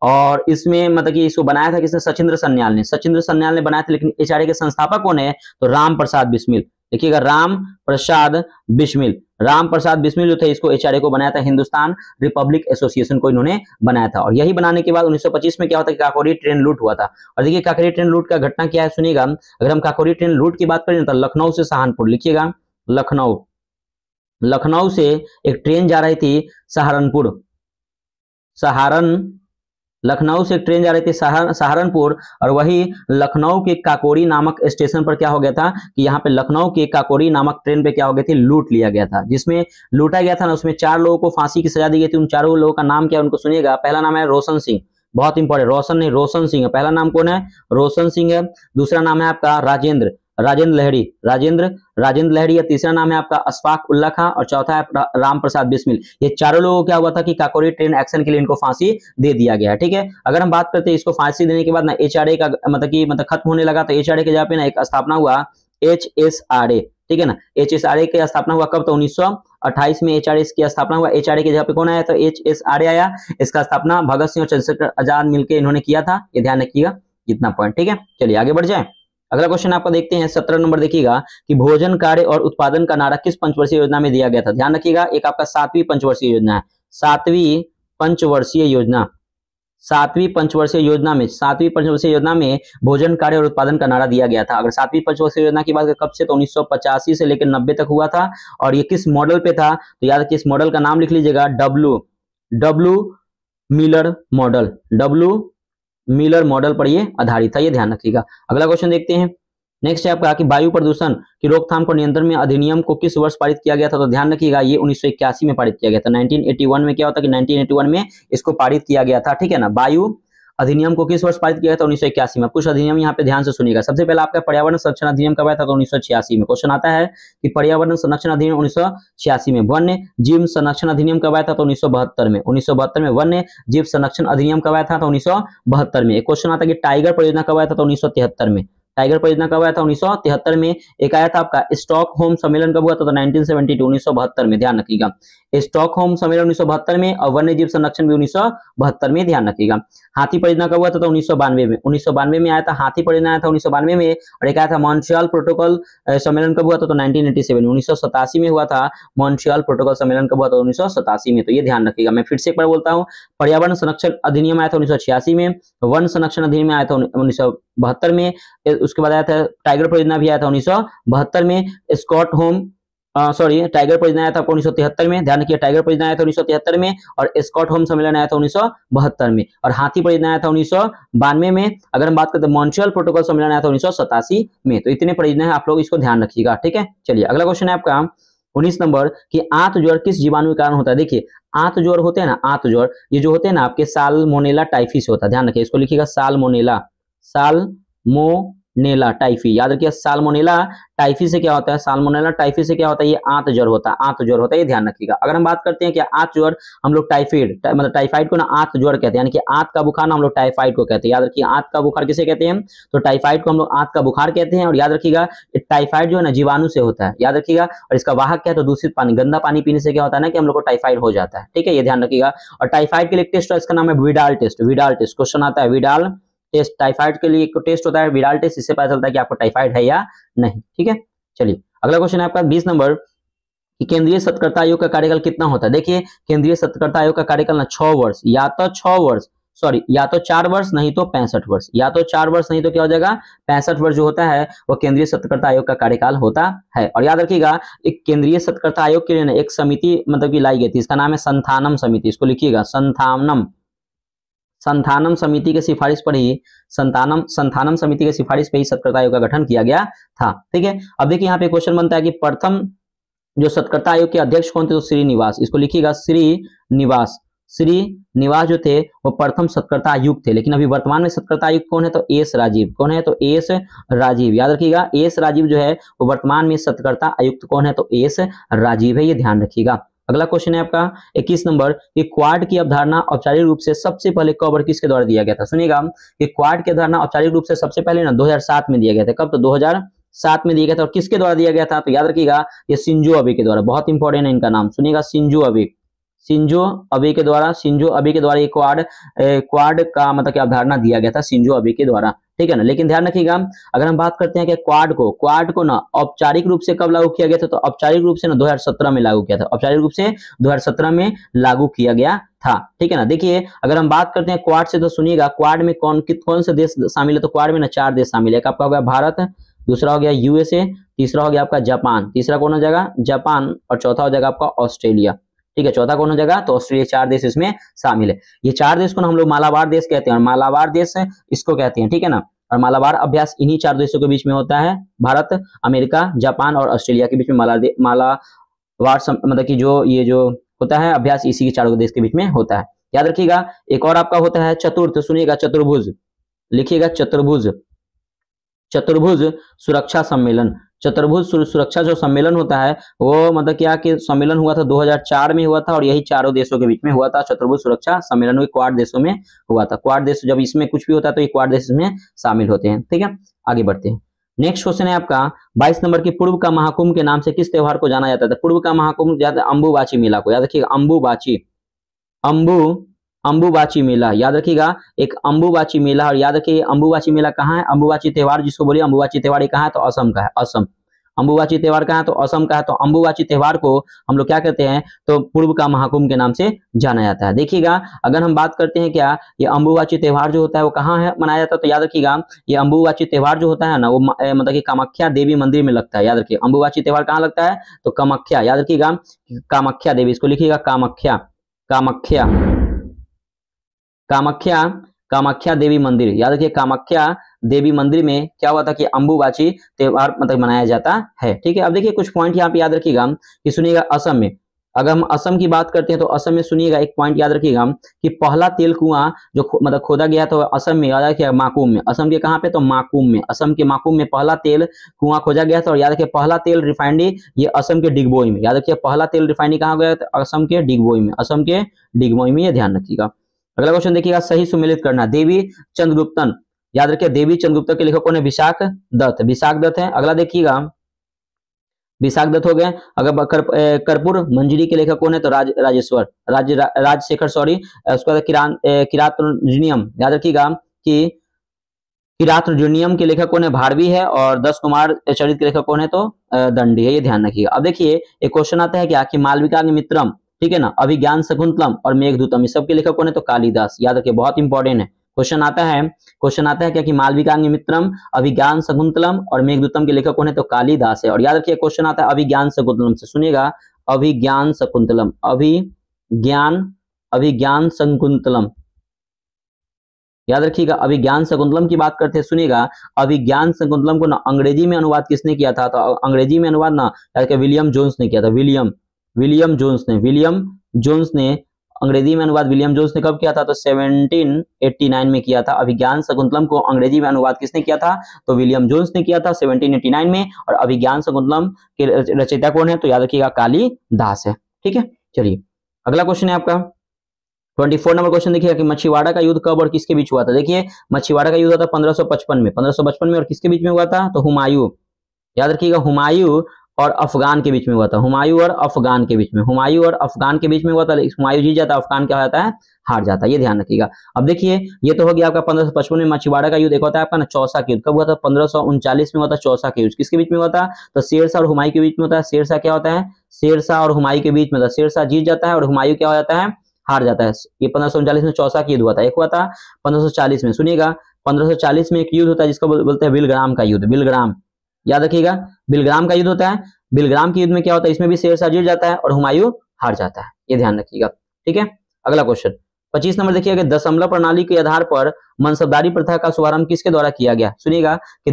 और इसमें मतलब कि इसको बनाया था किसने, सचिंद्र सन्याल ने बनाया था। लेकिन HRA के संस्थापक कौन है, तो राम प्रसाद बिस्मिल। देखिएगा राम प्रसाद बिस्मिल जो थे, इसको HRA को बनाया था, हिंदुस्तान रिपब्लिक एसोसिएशन को इन्होंने बनाया था। और यही बनाने के बाद 1925 में क्या होता है, काकोरी ट्रेन लूट हुआ था। और देखिए काकोरी ट्रेन लूट का घटना क्या है, सुनिएगा। अगर हम काकोरी ट्रेन लूट की बात करें तो लखनऊ से सहारनपुर, लिखिएगा लखनऊ से एक ट्रेन जा रही थी लखनऊ से एक ट्रेन जा रही थी सहारनपुर। और वही लखनऊ के काकोरी नामक स्टेशन पर क्या हो गया था कि यहाँ पे लखनऊ के काकोरी नामक ट्रेन पे क्या हो गया थी, लूट लिया गया था। जिसमें लूटा गया था ना, उसमें 4 लोगों को फांसी की सजा दी गई थी। उन 4 लोगों का नाम क्या है, उनको सुनिएगा। पहला नाम है रोशन सिंह, बहुत इंपॉर्टेंट, रोशन सिंह है। पहला नाम कौन है, रोशन सिंह है। दूसरा नाम है आपका राजेंद्र लहरी, राजेंद्र लहरी, या तीसरा नाम है आपका अशफाक उल्ला खां, और चौथा है राम प्रसाद बिस्मिल। ये चारों लोगों को क्या हुआ था कि काकोरी ट्रेन एक्शन के लिए इनको फांसी दे दिया गया है। ठीक है, अगर हम बात करते हैं इसको फांसी देने के बाद ना एचआरए का मतलब खत्म होने लगा, तो एचआरए के जगह पे ना एक स्थापना हुआ एचएसआरए। ठीक है ना, एचएसआरए की स्थापना हुआ कब? तो 1928 में एचआरए की स्थापना हुआ। एचआरए की जगह पे कौन आया? तो एचएसआरए आया। इसका स्थापना भगत सिंह और चंद्रशेखर आजाद मिलकर इन्होंने किया था। ये ध्यान रखिएगा, इतना पॉइंट। ठीक है, चलिए आगे बढ़ जाए। अगला क्वेश्चन आपको देखते हैं 17 नंबर। देखिएगा कि भोजन कार्य और उत्पादन का नारा किस पंचवर्षीय योजना में दिया गया था? ध्यान रखिएगा, एक आपका 7वीं पंचवर्षीय योजना है। 7वीं पंचवर्षीय योजना, 7वीं पंचवर्षीय योजना में, 7वीं पंचवर्षीय योजना में भोजन कार्य और उत्पादन का नारा दिया गया था। अगर 7वीं पंचवर्षीय योजना की बात करें कब से, तो 1985 से लेकर 90 तक हुआ था। और ये किस मॉडल पे था? तो याद रखिए, इस मॉडल का नाम लिख लीजिएगा, W Miller model. W Miller model पर ये आधारित था, ये ध्यान रखिएगा। अगला क्वेश्चन देखते हैं। नेक्स्ट है आपका कि वायु प्रदूषण की रोकथाम को नियंत्रण में अधिनियम को किस वर्ष पारित किया गया था? तो ध्यान रखिएगा, ये 1981 में पारित किया गया था। 1981 में क्या होता कि 1981 में इसको पारित किया गया था। ठीक है ना, वायु अधिनियम को किस वर्ष पारित किया गया था? 1981 में। कुछ अधिनियम यहाँ पे ध्यान से सुनिएगा। सबसे पहला आपका पर्यावरण संरक्षण अधिनियम कब आया था? तो 1986 में। क्वेश्चन आता है कि पर्यावरण संरक्षण अधिनियम 1986 में। वन्य जीव संरक्षण अधिनियम कब आया था? तो 1972 में। 1972 में। वन्य जीव संरक्षण अधिनियम कब आया था? तो 1972 में। एक क्वेश्चन आता है कि टाइगर परियोजना कब आया था? तो 1973 में। टाइगर परियोजना कब आया था? 1973 में। एक आया था आपका स्टॉकहोम सम्मेलन कब हुआ था? तो 1972, 1972 में। ध्यान रखिएगा, स्टॉकहोम सम्मेलन 1972 में, और वन्य जीव संरक्षण भी 1972 में। ध्यान रखिएगा। हाथी परियोजना कब हुआ था? तो 1992 में। 1992 में आया था, हाथी परियोजना आया था 1992 में। और एक आया था मॉन्ट्रियल प्रोटोकॉल सम्मेलन कब हुआ था? तो 1987 में। 1987 में हुआ था मॉन्ट्रियल प्रोटोकॉल सम्मेलन कब हुआ था? 1987 में। तो ये ध्यान रखिएगा। मैं फिर से एक बार बोलता हूँ, पर्यावरण संरक्षण अधिनियम आया था 1986 में, वन संरक्षण अधिनियम आया था 1972 में, उसके बाद आया था टाइगर परियोजना भी आया था 1972 में। टाइगर परियोजना आया था 1973 में। ध्यान रखिए, टाइगर परियोजना आया था 1973 में, और स्कॉटहोम सम्मेलन आया था 1972 में, और हाथी परियोजना आया था 1992 में। अगर हम बात करते हैं मॉन्ट्रियल प्रोटोकॉल सम्मेलन आया था 1987 में। तो इतने परियोजना है, आप लोग इसको ध्यान रखिएगा। ठीक है, चलिए अगला क्वेश्चन है आपका 19 नंबर कि आंत ज्वर किस जीवाणु के कारण होता है? देखिए, आंत ज्वर होते हैं ना, आंत ज्वर ये जो होते हैं ना आपके साल्मोनेला टाइफी से होता है। ध्यान रखिए, इसको लिखिएगा साल्मोनेला टाइफी। याद रखिए, साल्मोनेला टाइफी से क्या होता है? साल्मोनेला टाइफी से क्या होता है? ये आंत ज्वर होता है, आंत ज्वर होता है, ये ध्यान रखिएगा। अगर हम बात करते हैं कि आंत ज्वर, हम लोग टाइफाइड मतलब टाइफाइड को ना आंत ज्वर कहते हैं, यानी कि आंत का बुखार ना हम लोग टाइफाइड को कहते हैं। याद रखिए, आंत का बुखार किसे कहते हैं? तो टाइफाइड को हम लोग आंत का बुखार कहते हैं। और याद रखिएगा, टाइफाइड जो है ना जीवाणु से होता है, याद रखिएगा। और इसका वाहक क्या है? तो दूषित पानी, गंदा पानी पीने से क्या होता है ना कि हम लोग को टाइफाइड हो जाता है। ठीक है, ये ध्यान रखिएगा। और टाइफाइड के लिए टेस्ट है, इसका नाम है Widal test. Widal test question आता है, विडाल टेस्ट। टाइफाइड के लिए एक टेस्ट होता है विडाल टेस्ट, इससे पता चलता है कि आपको टाइफाइड है या नहीं। ठीक है, चलिए अगला क्वेश्चन है आपका 20 नंबर कि केंद्रीय सत्कर्ता आयोग का कार्यकाल कितना होता है? देखिए, केंद्रीय सत्कर्ता आयोग का कार्यकाल ना 6 वर्ष, या तो 6 वर्ष, या तो 4 वर्ष, नहीं तो 65 वर्ष। या तो 4 वर्ष, नहीं तो क्या हो जाएगा? 65 वर्ष जो होता है वो केंद्रीय सत्कर्ता आयोग का कार्यकाल होता है। और याद रखिएगा, एक केंद्रीय सत्कर्ता आयोग के लिए ना एक समिति मतलब कि लाई गई थी, इसका नाम है संथानम समिति। इसको लिखिएगा, संथानम समिति के सिफारिश पर ही संथानम समिति के सिफारिश पे ही सत्कर्ता आयोग का गठन किया गया था। ठीक है, अब देखिए यहाँ पे क्वेश्चन बनता है कि प्रथम जो सत्कर्ता आयोग के अध्यक्ष कौन थे? तो श्रीनिवास। इसको लिखिएगा, श्रीनिवास जो थे वो प्रथम सत्कर्ता आयुक्त थे। लेकिन अभी वर्तमान में सत्कर्ता आयुक्त कौन है? तो एस राजीव। कौन है? तो एस राजीव। याद रखिएगा, एस राजीव जो है वो वर्तमान में सत्कर्ता आयुक्त कौन है? तो एस राजीव है, ये ध्यान रखिएगा। अगला क्वेश्चन है आपका 21 नंबर कि क्वाड की अवधारणा औपचारिक रूप से सबसे पहले कब और किसके द्वारा दिया गया था? सुनिएगा कि क्वाड की अवधारणा औपचारिक रूप से सबसे पहले ना 2007 में दिया गया था। कब? तो 2007 में दिया गया था। और किसके द्वारा दिया गया था? तो याद रखिएगा, ये शिंजो अबे के द्वारा। बहुत इंपॉर्टेंट है इनका नाम, सुनिएगा, शिंजो अबे के द्वारा ये क्वाड का मतलब कि अवधारणा दिया गया था शिंजो अबे के द्वारा। ठीक है ना, लेकिन ध्यान रखिएगा, अगर हम बात करते हैं कि क्वाड को ना औपचारिक रूप से कब लागू किया गया था? तो औपचारिक रूप से ना 2017 में लागू किया था। औपचारिक रूप से 2017 में लागू किया गया था। ठीक है ना, देखिए अगर हम बात करते हैं क्वाड से, तो सुनिएगा, क्वाड में कौन से देश शामिल है? तो क्वाड में ना 4 देश शामिल है। आपका हो गया भारत, दूसरा हो गया यूएसए, तीसरा हो गया आपका जापान, तीसरा कौन हो जाएगा? जापान, और चौथा हो जाएगा आपका ऑस्ट्रेलिया। ठीक है, चौथा कौन हो जाएगा? तो ऑस्ट्रेलिया। 4 देश इसमें शामिल है। ये 4 देश को ना हम लोग मालाबार देश कहते हैं, और मालाबार देश इसको कहते हैं। ठीक है ना, और मालाबार अभ्यास इन्हीं 4 देशों के बीच में होता है, भारत, अमेरिका, जापान और ऑस्ट्रेलिया के बीच में मालाबार मतलब कि जो होता है अभ्यास, इसी के 4 देश के बीच में होता है। याद रखिएगा, एक और आपका होता है चतुर्थ। सुनिएगा, चतुर्भुज। लिखिएगा, चतुर्भुज। चतुर्भुज सुरक्षा सम्मेलन। चतुर्भुज सुरक्षा जो सम्मेलन होता है वो मतलब क्या कि सम्मेलन हुआ था 2004 में हुआ था, और यही चारों देशों के बीच में हुआ था। चतुर्भुज सुरक्षा सम्मेलन क्वाड देशों में हुआ था। क्वाड देश, जब इसमें कुछ भी होता है तो ये क्वाड देश में शामिल होते हैं। ठीक है, आगे बढ़ते हैं। नेक्स्ट क्वेश्चन है आपका 22 नंबर की, पूर्व का महाकुंभ के नाम से किस त्योहार को जाना जाता था? पूर्व का महाकुंभ याद है अंबुबाची मेला को, याद रखिएगा अंबुबाची, अंबुबाची मेला याद रखिएगा, एक अंबुबाची मेला। और याद रखिए अंबुबाची मेला कहाँ है? अंबुबाची त्योहार जिसको बोलिए अंबुबाची त्योहार कहाँ है? तो असम का है, असम। अंबुबाची त्योहार कहाँ है? तो असम का है। तो अंबुबाची त्योहार को हम लोग क्या कहते हैं? तो पूर्व का महाकुंभ के नाम से जाना जाता है। देखिएगा अगर हम बात करते हैं क्या, ये अंबुबाची त्योहार जो होता है वो कहाँ है मनाया जाता है? तो याद रखिएगा ये अंबुबाची त्योहार जो होता है ना वो मतलब कि कामाख्या देवी मंदिर में लगता है। याद रखिए अंबुबाची त्योहार कहाँ लगता है? तो कामाख्या, याद रखिएगा कामाख्या देवी, इसको लिखिएगा कामाख्या, कामाख्या, कामाख्या, कामाख्या देवी मंदिर। याद रखिए कामाख्या देवी मंदिर में क्या हुआ था कि अंबुबाची त्योहार मतलब मनाया जाता है। ठीक है, अब देखिए कुछ पॉइंट यहाँ पे याद रखिएगा कि सुनिएगा असम में, अगर हम असम की बात करते हैं तो असम में सुनिएगा एक पॉइंट याद रखिएगा कि पहला तेल कुआं जो मतलब खोदा गया था असम में, याद रखिएगा माकुम में। असम के कहाँ पे? तो माकुम में, असम के माकुम में पहला तेल कुआं खोजा गया था। और याद रखिए पहला तेल रिफाइनरी ये असम के डिगबोई में, याद रखिए पहला तेल रिफाइनरी कहाँ गया था? असम के डिगबोई में, असम के डिगबोई में, ये ध्यान रखिएगा। अगला क्वेश्चन देखिएगा, सही सुमेलित करना। देवी चंद्रगुप्तन, याद रखिए देवी चंद्रगुप्त के लेखक कौन है? विशाख दत्त, विशाख दत्त है। अगला देखिएगा विशाख दत्त हो गए। अगर कर्पूर मंजरी के लेखक कौन है? तो राजशेखर सॉरी, उसके बाद किरातनियम, याद रखिएगा कि किरातनियम के लेखक कौन है? भारवी है। और 10 कुमार चरित के लेखक कौन है? तो दंडी है, ये ध्यान रखिएगा। अब देखिए एक क्वेश्चन आता है क्या कि मालविकाग्निमित्रम, ठीक है ना, अभिज्ञान शकुंतलम और मेघदूतम, इस सब के लेखक कौन है? तो कालिदास। याद रखिए बहुत इंपॉर्टेंट है, क्वेश्चन आता है क्या कि मालविकाग्निमित्रम, अभिज्ञान शकुंतलम और मेघदूतम के लेखक कौन है? तो कालिदास है। और याद रखिए क्वेश्चन आता है अभिज्ञान शकुंतलम से, सुनिएगा अभिज्ञान शकुंतलम, अभिज्ञान शकुंतलम, याद रखिएगा अभिज्ञान शकुंतलम की बात करते हैं। सुनिएगा अभिज्ञान शकुंतलम को ना अंग्रेजी में अनुवाद किसने किया था? तो अंग्रेजी में अनुवाद ना विलियम जोन्स ने किया था। विलियम जोन्स ने अंग्रेजी में अनुवाद विलियम जोन्स ने कब किया था? तो 1789 में किया था। अभिज्ञान शकुंतलम को अंग्रेजी में अनुवाद किसने किया था? तो विलियम जोन्स ने किया था 1789 में। और अभिज्ञान शकुंतलम के रचयिता कौन है? तो याद रखिएगा कालिदास है। ठीक है, चलिए अगला क्वेश्चन है आपका 24 नंबर क्वेश्चन देखिएगा कि मछीवाड़ा का युद्ध कब और किसके बीच हुआ था? देखिए मछीवाड़ा का युद्ध हुआ था 1555 में, 1555 में। और किसके बीच में हुआ था? तो हुमायूं, याद रखिएगा हुमायूं और अफगान के बीच में हुआ था। हुमायूं और अफगान के बीच में, हुमायूं और अफगान के बीच में हुआ था। हुमायूं जीत जाता है, अफगान क्या होता है? हार जाता है, ये ध्यान रखिएगा। अब देखिए ये तो हो गया आपका 1555 में मछीवाड़ा का युद्ध। एक होता है आपका ना चौसा का युद्ध, कब हुआ था? 1539 में हुआ था चौसा का युद्ध। किसके बीच में हुआ था? तो शेरशाह और हुमायूं के बीच में होता है। शेरशाह क्या होता है? शेरशाह और हुमायूं के बीच में था। शेरशाह जीत जाता है और हुमायूं क्या हो जाता है? हार जाता है। ये 1539 में चौसा का युद्ध हुआ था। एक हुआ था 1540 में, सुनिएगा 1540 में एक युद्ध होता है जिसको बोलते हैं बिलग्राम का युद्ध। बिलग्राम, याद रखिएगा बिलग्राम का युद्ध होता है। बिलग्राम के युद्ध में क्या होता है? इसमें भी शेरशाह जीत जाता है और हुमायूं हार जाता है, ये ध्यान रखिएगा। ठीक है, अगला क्वेश्चन 25 नंबर देखिएगा, दशमलव प्रणाली के आधार पर मनसबदारी प्रथा का शुभारंभ किसके द्वारा किया गया? सुनिएगा कि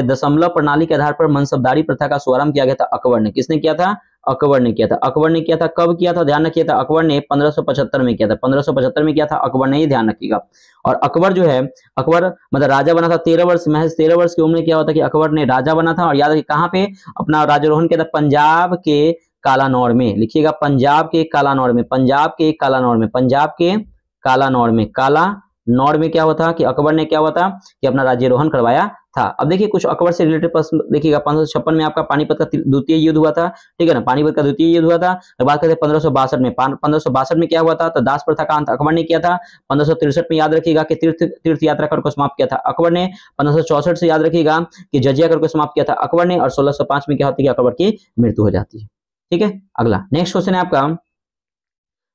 दशमलव प्रणाली के आधार पर मनसबदारी प्रथा का शुभारंभ किया गया था अकबर ने। किसने किया था? अकबर ने किया था। अकबर ने किया था, कब किया था? ध्यान रखिए था अकबर ने 1575 में किया था। 1575 में किया था अकबर ने, ही ध्यान रखिएगा। और अकबर जो है, अकबर मतलब राजा बना था 13 वर्ष, महज 13 वर्ष की उम्र में क्या होता कि अकबर ने राजा बना था। और याद रखिए कहाँ पे अपना राजारोहण किया था? पंजाब के कालानौर में, लिखिएगा पंजाब के कालानौर में, पंजाब के कालानौर में, पंजाब के कालानौर में, कालानौर में क्या हुआ था कि अकबर ने क्या हुआ था कि अपना राज्यारोहण करवाया था। अब देखिए कुछ अकबर से रिलेटेड प्रश्न देखिएगा। 1556 में आपका पानीपत का द्वितीय युद्ध हुआ था, ठीक है ना, पानीपत का द्वितीय युद्ध हुआ था। बात करते हैं 1562 में, 1562 में क्या हुआ था? तो दास प्रथा का अंत अकबर ने किया था। 1563 में याद रखिएगा कि तीर्थ यात्रा कर को समाप्त किया था अकबर ने। 1564 से याद रखिएगा कि जजिया कर को समाप्त किया था अकबर ने। और 1605 में क्या होती है? अकबर की मृत्यु हो जाती है। ठीक है, अगला नेक्स्ट क्वेश्चन है आपका,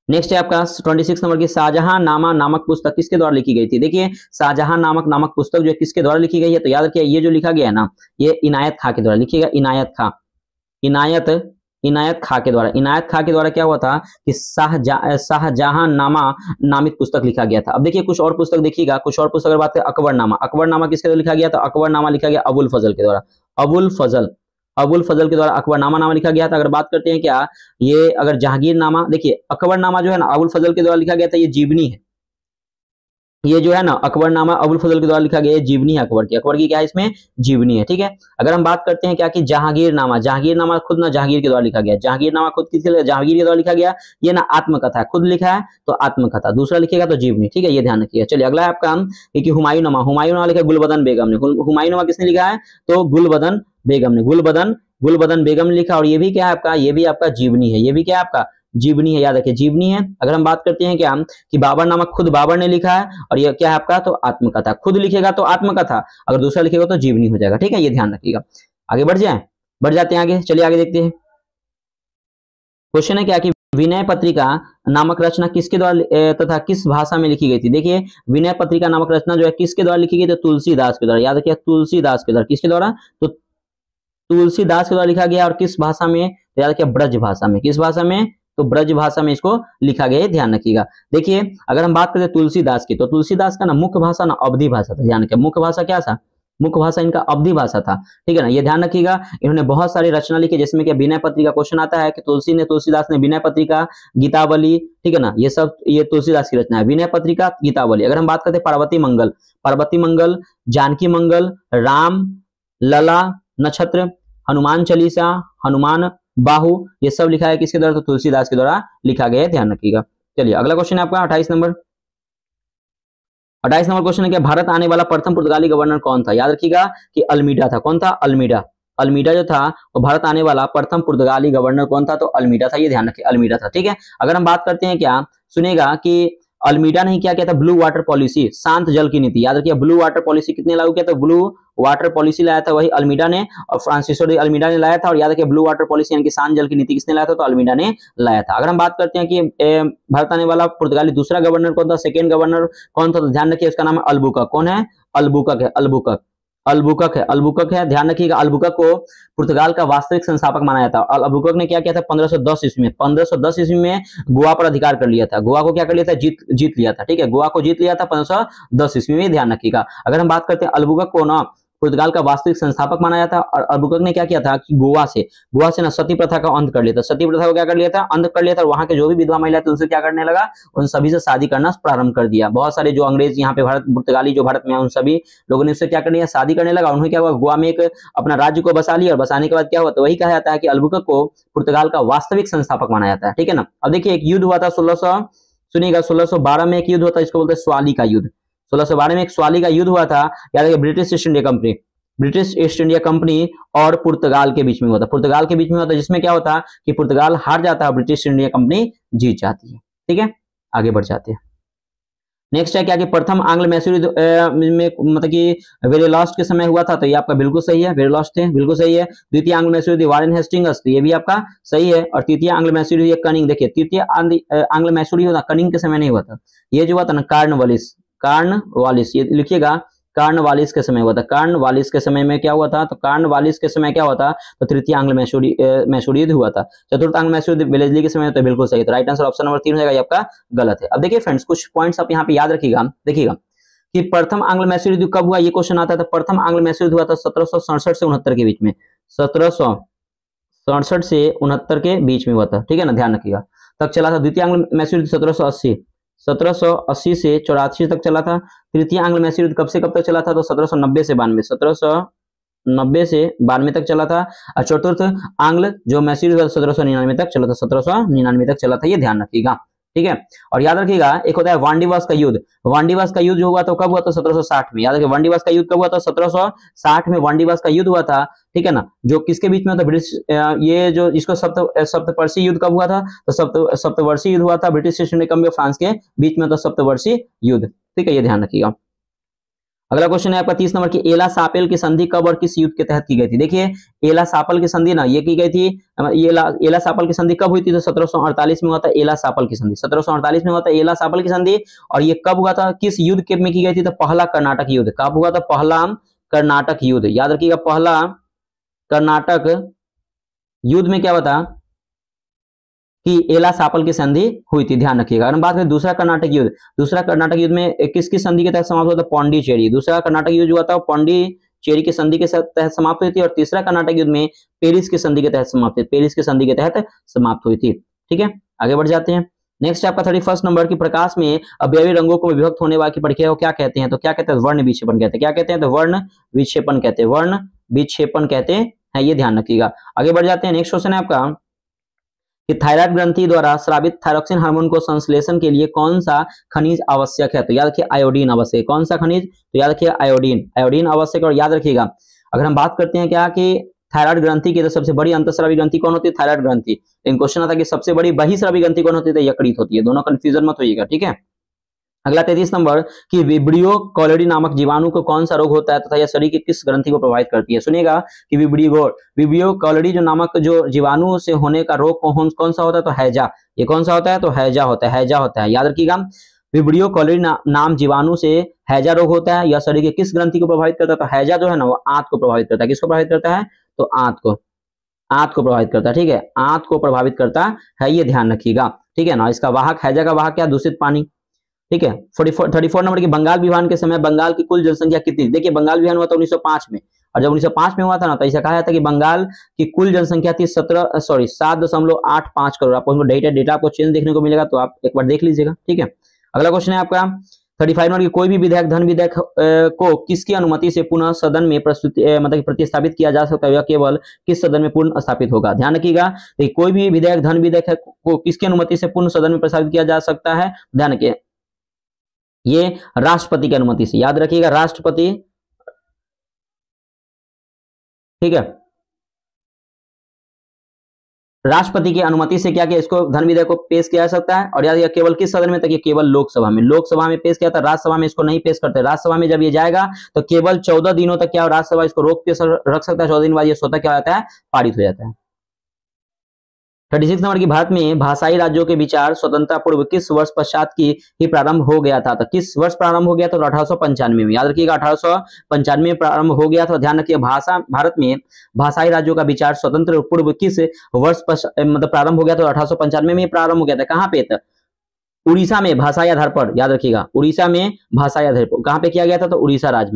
नेक्स्ट है आपका 26 नंबर की, शाहजहां नामा नामक पुस्तक किसके द्वारा लिखी गई थी? देखिए शाहजहां नामक पुस्तक जो है किसके द्वारा लिखी गई है? तो याद रखिए ये जो लिखा गया है ना, ये इनायत खां के द्वारा लिखिएगा। इनायत खां, इनायत खां के द्वारा, इनायत खां के द्वारा क्या हुआ था कि शाहजहां नामा नामित पुस्तक लिखा गया था। अब देखिए कुछ और पुस्तक देखिएगा, कुछ और पुस्तक अगर बात करें अकबरनामा, अकबरनामा किसके द्वारा लिखा गया? तो अकबरनामा लिखा गया अबुल फजल के द्वारा। अबुल फजल के द्वारा अकबरनामा नामा लिखा गया था। अगर बात करते हैं क्या ये अगर जहांगीरनामा, देखिए अकबरनामा जो है ना अबुल फजल के द्वारा लिखा गया था, ये जीवनी है। ये जो है ना अकबरनामा अबुल फजल के द्वारा लिखा गया है, जीवनी है अकबर की क्या है इसमें, जीवनी है। ठीक है, अगर हम बात करते हैं क्या कि जहांगीरनामा खुद ना जहांगीर के द्वारा लिखा गया, जहांगीरनामा खुद किसके, जहांगीर के द्वारा लिखा गया, ये ना आत्मकथा है, खुद लिखा है तो आत्मकथा, दूसरा लिखेगा तो जीवनी। ठीक है, ये ध्यान रखिएगा। चलिए अगला है आपका कि हुमायूंनामा लिखा गुलबदन बेगम ने, हुमायूंनामा किसने लिखा है, तो गुलबदन बेगम ने, गुलबदन बेगम ने लिखा, और ये भी क्या है आपका, ये भी आपका जीवनी है, ये भी क्या है आपका जीवनी है, याद रखिए जीवनी है। अगर हम बात करते हैं क्या कि बाबरनामा खुद बाबर ने लिखा है, और ये क्या है आपका, तो आत्मकथा, खुद लिखेगा तो आत्मकथा, अगर दूसरा लिखेगा तो जीवनी हो जाएगा। ठीक है, ये ध्यान रखिएगा। आगे बढ़ जाते हैं आगे। चलिए आगे देखते हैं। क्वेश्चन है क्या कि विनय पत्रिका नामक रचना किसके द्वारा तथा किस भाषा में लिखी गई थी। देखिए विनय पत्रिका नामक रचना जो है किसके द्वारा लिखी गई, तो तुलसीदास के द्वारा, याद रखिए तुलसीदास के द्वारा, किसके द्वारा, तो तुलसीदास के द्वारा लिखा गया, और किस भाषा में, तो याद रखिए ब्रज भाषा में, किस भाषा में, तो ब्रज भाषा में इसको लिखा गया है, ध्यान रखिएगा। देखिए अगर हम बात करें तुलसीदास की, तो तुलसीदास का ना मुख्य भाषा ना अवधी भाषा था, ध्यान रखिए मुख्य भाषा क्या था, मुख्य भाषा इनका अवधी भाषा था। ठीक है ना, ये ध्यान रखिएगा। इन्होंने बहुत सारी रचना लिखी, जिसमें कि विनय पत्रिका, क्वेश्चन आता है कि तुलसीदास ने विनय पत्रिका, गीतावली, ठीक है ना, ये सब ये तुलसीदास की रचना है, विनय पत्रिका, गीतावली। अगर हम बात करते हैं पार्वती मंगल, जानकी मंगल, राम लला नक्षत्र, हनुमान चालीसा, हनुमान बाहु, ये सब लिखा है किसके द्वारा, तो तुलसीदास के द्वारा लिखा गया है, ध्यान रखिएगा। चलिए अगला क्वेश्चन है आपका 28 नंबर क्वेश्चन है क्या भारत आने वाला प्रथम पुर्तगाली गवर्नर कौन था। याद रखिएगा कि अल्मीडा था, कौन था, अल्मीडा जो था वो भारत आने वाला प्रथम पुर्तगाली गवर्नर कौन था, तो अल्मीडा था, ये ध्यान रखिए अल्मीडा था। ठीक है, अगर हम बात करते हैं क्या, सुनेगा कि अल्मीडा ने क्या किया था, ब्लू वाटर पॉलिसी, शांत जल की नीति, याद रखिए ब्लू वाटर पॉलिसी कितने लागू किया था, ब्लू वाटर पॉलिसी लाया था वही अल्मीडा ने, और फ्रांसिसो डी अल्मीडा ने लाया था। और याद रखिए ब्लू वाटर पॉलिसी यानी कि शांत जल की नीति किसने लाया था, तो अल्मीडा ने लाया था। अगर हम बात करते हैं कि भारत आने वाला पुर्तगाली दूसरा गवर्नर कौन था, सेकेंड गवर्नर कौन था, तो ध्यान रखिए उसका नाम है अल्बुकक। कौन है, अल्बुकक है, ध्यान रखिएगा। अल्बुकक को पुर्तगाल का वास्तविक संस्थापक माना जाता है। अल्बुकक ने क्या किया था, 1510 ईस्वी में गोवा पर अधिकार कर लिया था, गोवा को क्या कर लिया था, जीत लिया था। ठीक है, गोवा को जीत लिया था 1510 ईस्वी में, ध्यान रखिएगा। अगर हम बात करते हैं अल्बुकक को ना पुर्तगाल का वास्तविक संस्थापक माना जाता है, और अल्बुकक ने क्या किया था कि गोवा से ना सती प्रथा का अंत कर लिया था, सती प्रथा को क्या कर लिया था, अंत कर लिया था। और वहां के जो भी विधवा महिला थी उनसे क्या करने लगा, उन सभी से शादी करना प्रारंभ कर दिया। बहुत सारे जो अंग्रेज यहाँ पे पुर्तगाली जो भारत में उन सभी लोगों ने उससे क्या कर लिया, शादी करने लगा। उन्होंने क्या हुआ, गोवा में एक अपना राज्य को बसा लिया, और बसाने के बाद क्या हुआ, तो वही कहा जाता है कि अल्बुकक को पुर्तगाल का वास्तविक संस्थापक माना जाता है। ठीक है ना। अब देखिए एक युद्ध हुआ था 1612 में, एक युद्ध हुआ था, इसको बोलते हैं स्वाली का युद्ध। 1612 में एक स्वाली का युद्ध हुआ था, याद रखिए ब्रिटिश ईस्ट इंडिया कंपनी और पुर्तगाल के बीच में हुआ था, जिसमें क्या होता कि पुर्तगाल हार जाता है, ब्रिटिश इंडिया कंपनी जीत जाती है। ठीक है, आगे बढ़ जाते हैं। नेक्स्ट है क्या कि प्रथम आंग्ल मैसूर में मतलब कि वेरेलॉस्ट के समय हुआ था, तो ये आपका बिल्कुल सही है, वेरेलॉस्ट थे, बिल्कुल सही है। द्वितीय आंग्ल मैसूर थी वारेन हेस्टिंग्स, तो ये भी आपका सही है। और तृतीय आंग्ल मैसूर हुई कनिंग, देखिए तृतीय आंग्ल मैसूर हुआ कनिंग के समय नहीं हुआ था, ये जो हुआ था ना कार्नवालिस, ये लिखिएगा कार्नवालिस के समय हुआ था। कार्नवालिस के समय में क्या हुआ था, तो कार्नवालिस के समय क्या हुआ था, तो तृतीय आंग्ल मैसूर युद्ध हुआ था। चतुर्थ आंग्ल मैसूर युद्ध वेलेस्ली के समय, तो बिल्कुल सही। तो राइट आंसर ऑप्शन नंबर 3 हो जाएगा, ये आपका गलत है। अब देखिए फ्रेंड्स कुछ पॉइंट्स आप यहाँ पे याद रखिएगा, देखिएगा कि प्रथम आंग्ल मैसूर युद्ध कब हुआ, ये क्वेश्चन आता था। प्रथम आंग्ल मैसूर युद्ध हुआ था 1767 से 69 के बीच में, 1767 से 69 के बीच में हुआ था। ठीक है ना, ध्यान रखिएगा। तक चला था। द्वितीय आंग्ल मैसूर युद्ध 1780 से 84 तक चला था। तृतीय आंग्ल मैसूर युद्ध कब से कब तक चला था, तो 1790 से 92 तक चला था। और चतुर्थ आंग्ल जो मैसूर युद्ध 1799 तक चला था, 1799 तक चला था, ये ध्यान रखिएगा। ठीक है, और याद रखिएगा एक होता है वांडीवास का युद्ध। वांडीवास का युद्ध जो हुआ तो कब हुआ था, 1760 में। याद रखिए वांडीवास का युद्ध कब हुआ था, 1760 में वांडीवास का युद्ध हुआ था। ठीक है ना, जो किसके बीच में था, ब्रिटिश, ये जो इसको सप्तवर्षीय युद्ध कब हुआ था, तो सप्तवर्षीय युद्ध हुआ था ब्रिटिश ईस्ट इंडिया कंपनी और फ्रांस के बीच में था सप्तवर्षीय युद्ध। ठीक है, ये ध्यान रखिएगा। अगला क्वेश्चन है आपका 30 नंबर की एला सापेल की संधि कब और किस युद्ध के तहत की गई थी। देखिए एला सापल की संधि ना ये की गई थी, एला सापल की संधि कब हुई थी, तो 1748 में हुआ था एला सापल की संधि, 1748 में हुआ था एला सापल की संधि। और ये कब हुआ था, किस युद्ध के में की गई थी, तो पहला कर्नाटक युद्ध। कब हुआ था, पहला कर्नाटक युद्ध। याद रखिएगा पहला कर्नाटक युद्ध में क्या हुआ था कि एला सापल की संधि हुई थी, ध्यान रखिएगा। अगर हम बात करें दूसरा कर्नाटक युद्ध में किसकी संधि के तहत समाप्त हुआ था, पौंडीचेरी। दूसरा कर्नाटक युद्ध हुआ था पौंडीचेरी की संधि के तहत समाप्त हुई थी। और तीसरा कर्नाटक युद्ध में पेरिस की संधि के तहत समाप्त हुई थी, ठीक है, आगे बढ़ जाते हैं। नेक्स्ट आपका 31 नंबर की प्रकाश में अवयवी रंगों को विभक्त होने वाली प्रक्रिया को क्या कहते हैं? तो क्या कहते हैं? वर्ण विक्षेपण कहते हैं। क्या कहते हैं? तो वर्ण विक्षेपण कहते हैं। वर्ण विक्षेपण कहते हैं, ये ध्यान रखिएगा। आगे बढ़ जाते हैं। नेक्स्ट क्वेश्चन है आपका कि थायराइड ग्रंथि द्वारा स्रावित थायरोक्सिन हार्मोन को संश्लेषण के लिए कौन सा खनिज आवश्यक है? तो याद रखिए आयोडीन आवश्यक। कौन सा खनिज? तो याद रखिए आयोडीन। आयोडीन आवश्यक। और याद रखिएगा अगर हम बात करते हैं क्या कि थायराइड ग्रंथि की, तो सबसे बड़ी अंतःस्रावी ग्रंथि कौन होती है? थायराइड ग्रंथि। लेकिन क्वेश्चन आता है कि सबसे बड़ी बहिःस्रावी ग्रंथि कौन होती है? तो यकृत होती है। दोनों कंफ्यूजन मत होइएगा, ठीक है। अगला 33 नंबर कि विब्रियो कॉलोरी नामक जीवाणु को कौन सा रोग होता है तथा यह शरीर की किस ग्रंथि को प्रभावित करती है? सुनिएगा कि विब्रियो कॉलोरी जो नामक जो जीवाणु से होने का रोग कौन सा होता है? तो हैजा। ये कौन सा होता है? तो हैजा होता है। हैजा होता है, याद रखिएगा। विब्रियो कॉलोरी नाम जीवाणु से हैजा रोग होता है। यह शरीर के किस ग्रंथि को प्रभावित करता है? तो हैजा जो है ना वो आंत को प्रभावित करता है। किसको प्रभावित करता है? तो आंत को प्रभावित करता है, ठीक है। आंत को प्रभावित करता है, ये ध्यान रखिएगा, ठीक है ना। इसका वाहक, हैजा का वाहक क्या? दूषित पानी, ठीक है। 34 नंबर की बंगाल विभाजन के समय बंगाल की कुल जनसंख्या कितनी? देखिए बंगाल विभाजन हुआ था 1905 में, और जब 1905 में हुआ था ना तो ऐसा कहा जाता है कि बंगाल की कुल जनसंख्या थी 7.85 करोड़। आपको डेटा आपको चेंज देखने को मिलेगा, तो आप एक बार देख लीजिएगा, ठीक है। अगला क्वेश्चन है आपका 35 नंबर की कोई भी विधेयक धन विधेयक को किसकी अनुमति से पुनः सदन में मतलब प्रतिस्थापित किया जा सकता है? यह केवल किस सदन में पुनः स्थापित होगा? ध्यान रखिएगा, कोई भी विधेयक धन विधेयक को किसकी अनुमति से पुनः सदन में प्रस्तावित किया जा सकता है? ध्यान रखिए, ये राष्ट्रपति की अनुमति से। याद रखिएगा राष्ट्रपति, ठीक है। राष्ट्रपति की अनुमति से क्या किया? इसको धन विधेयक को पेश किया जा सकता है। और याद रखिएगा केवल किस सदन में? तक केवल लोकसभा में। लोकसभा में पेश किया था, राज्यसभा में इसको नहीं पेश करते। राज्यसभा में जब ये जाएगा तो केवल 14 दिनों तक क्या राज्यसभा इसको रोक के रख सकता है। 14 दिन बाद ये स्वतः क्या हो जाता है? पारित हो जाता है। 36 नंबर की भारत में भाषाई राज्यों के विचार स्वतंत्रता पूर्व किस वर्ष पश्चात की ही प्रारंभ हो गया था? तो किस वर्ष प्रारंभ हो गया था? तो 1895 में। याद रखिएगा 1895 में प्रारंभ हो गया था। ध्यान रखिए भारत में भाषाई राज्यों का विचार स्वतंत्र पूर्व किस वर्ष मतलब प्रारंभ हो गया था? 1895 में प्रारंभ हो गया था। कहाँ पे? उड़ीसा में भाषाई आधार पर। याद रखिएगा उड़ीसा में भाषाई आधार पर। कहाँ पे किया गया था? तो उड़ीसा राज्य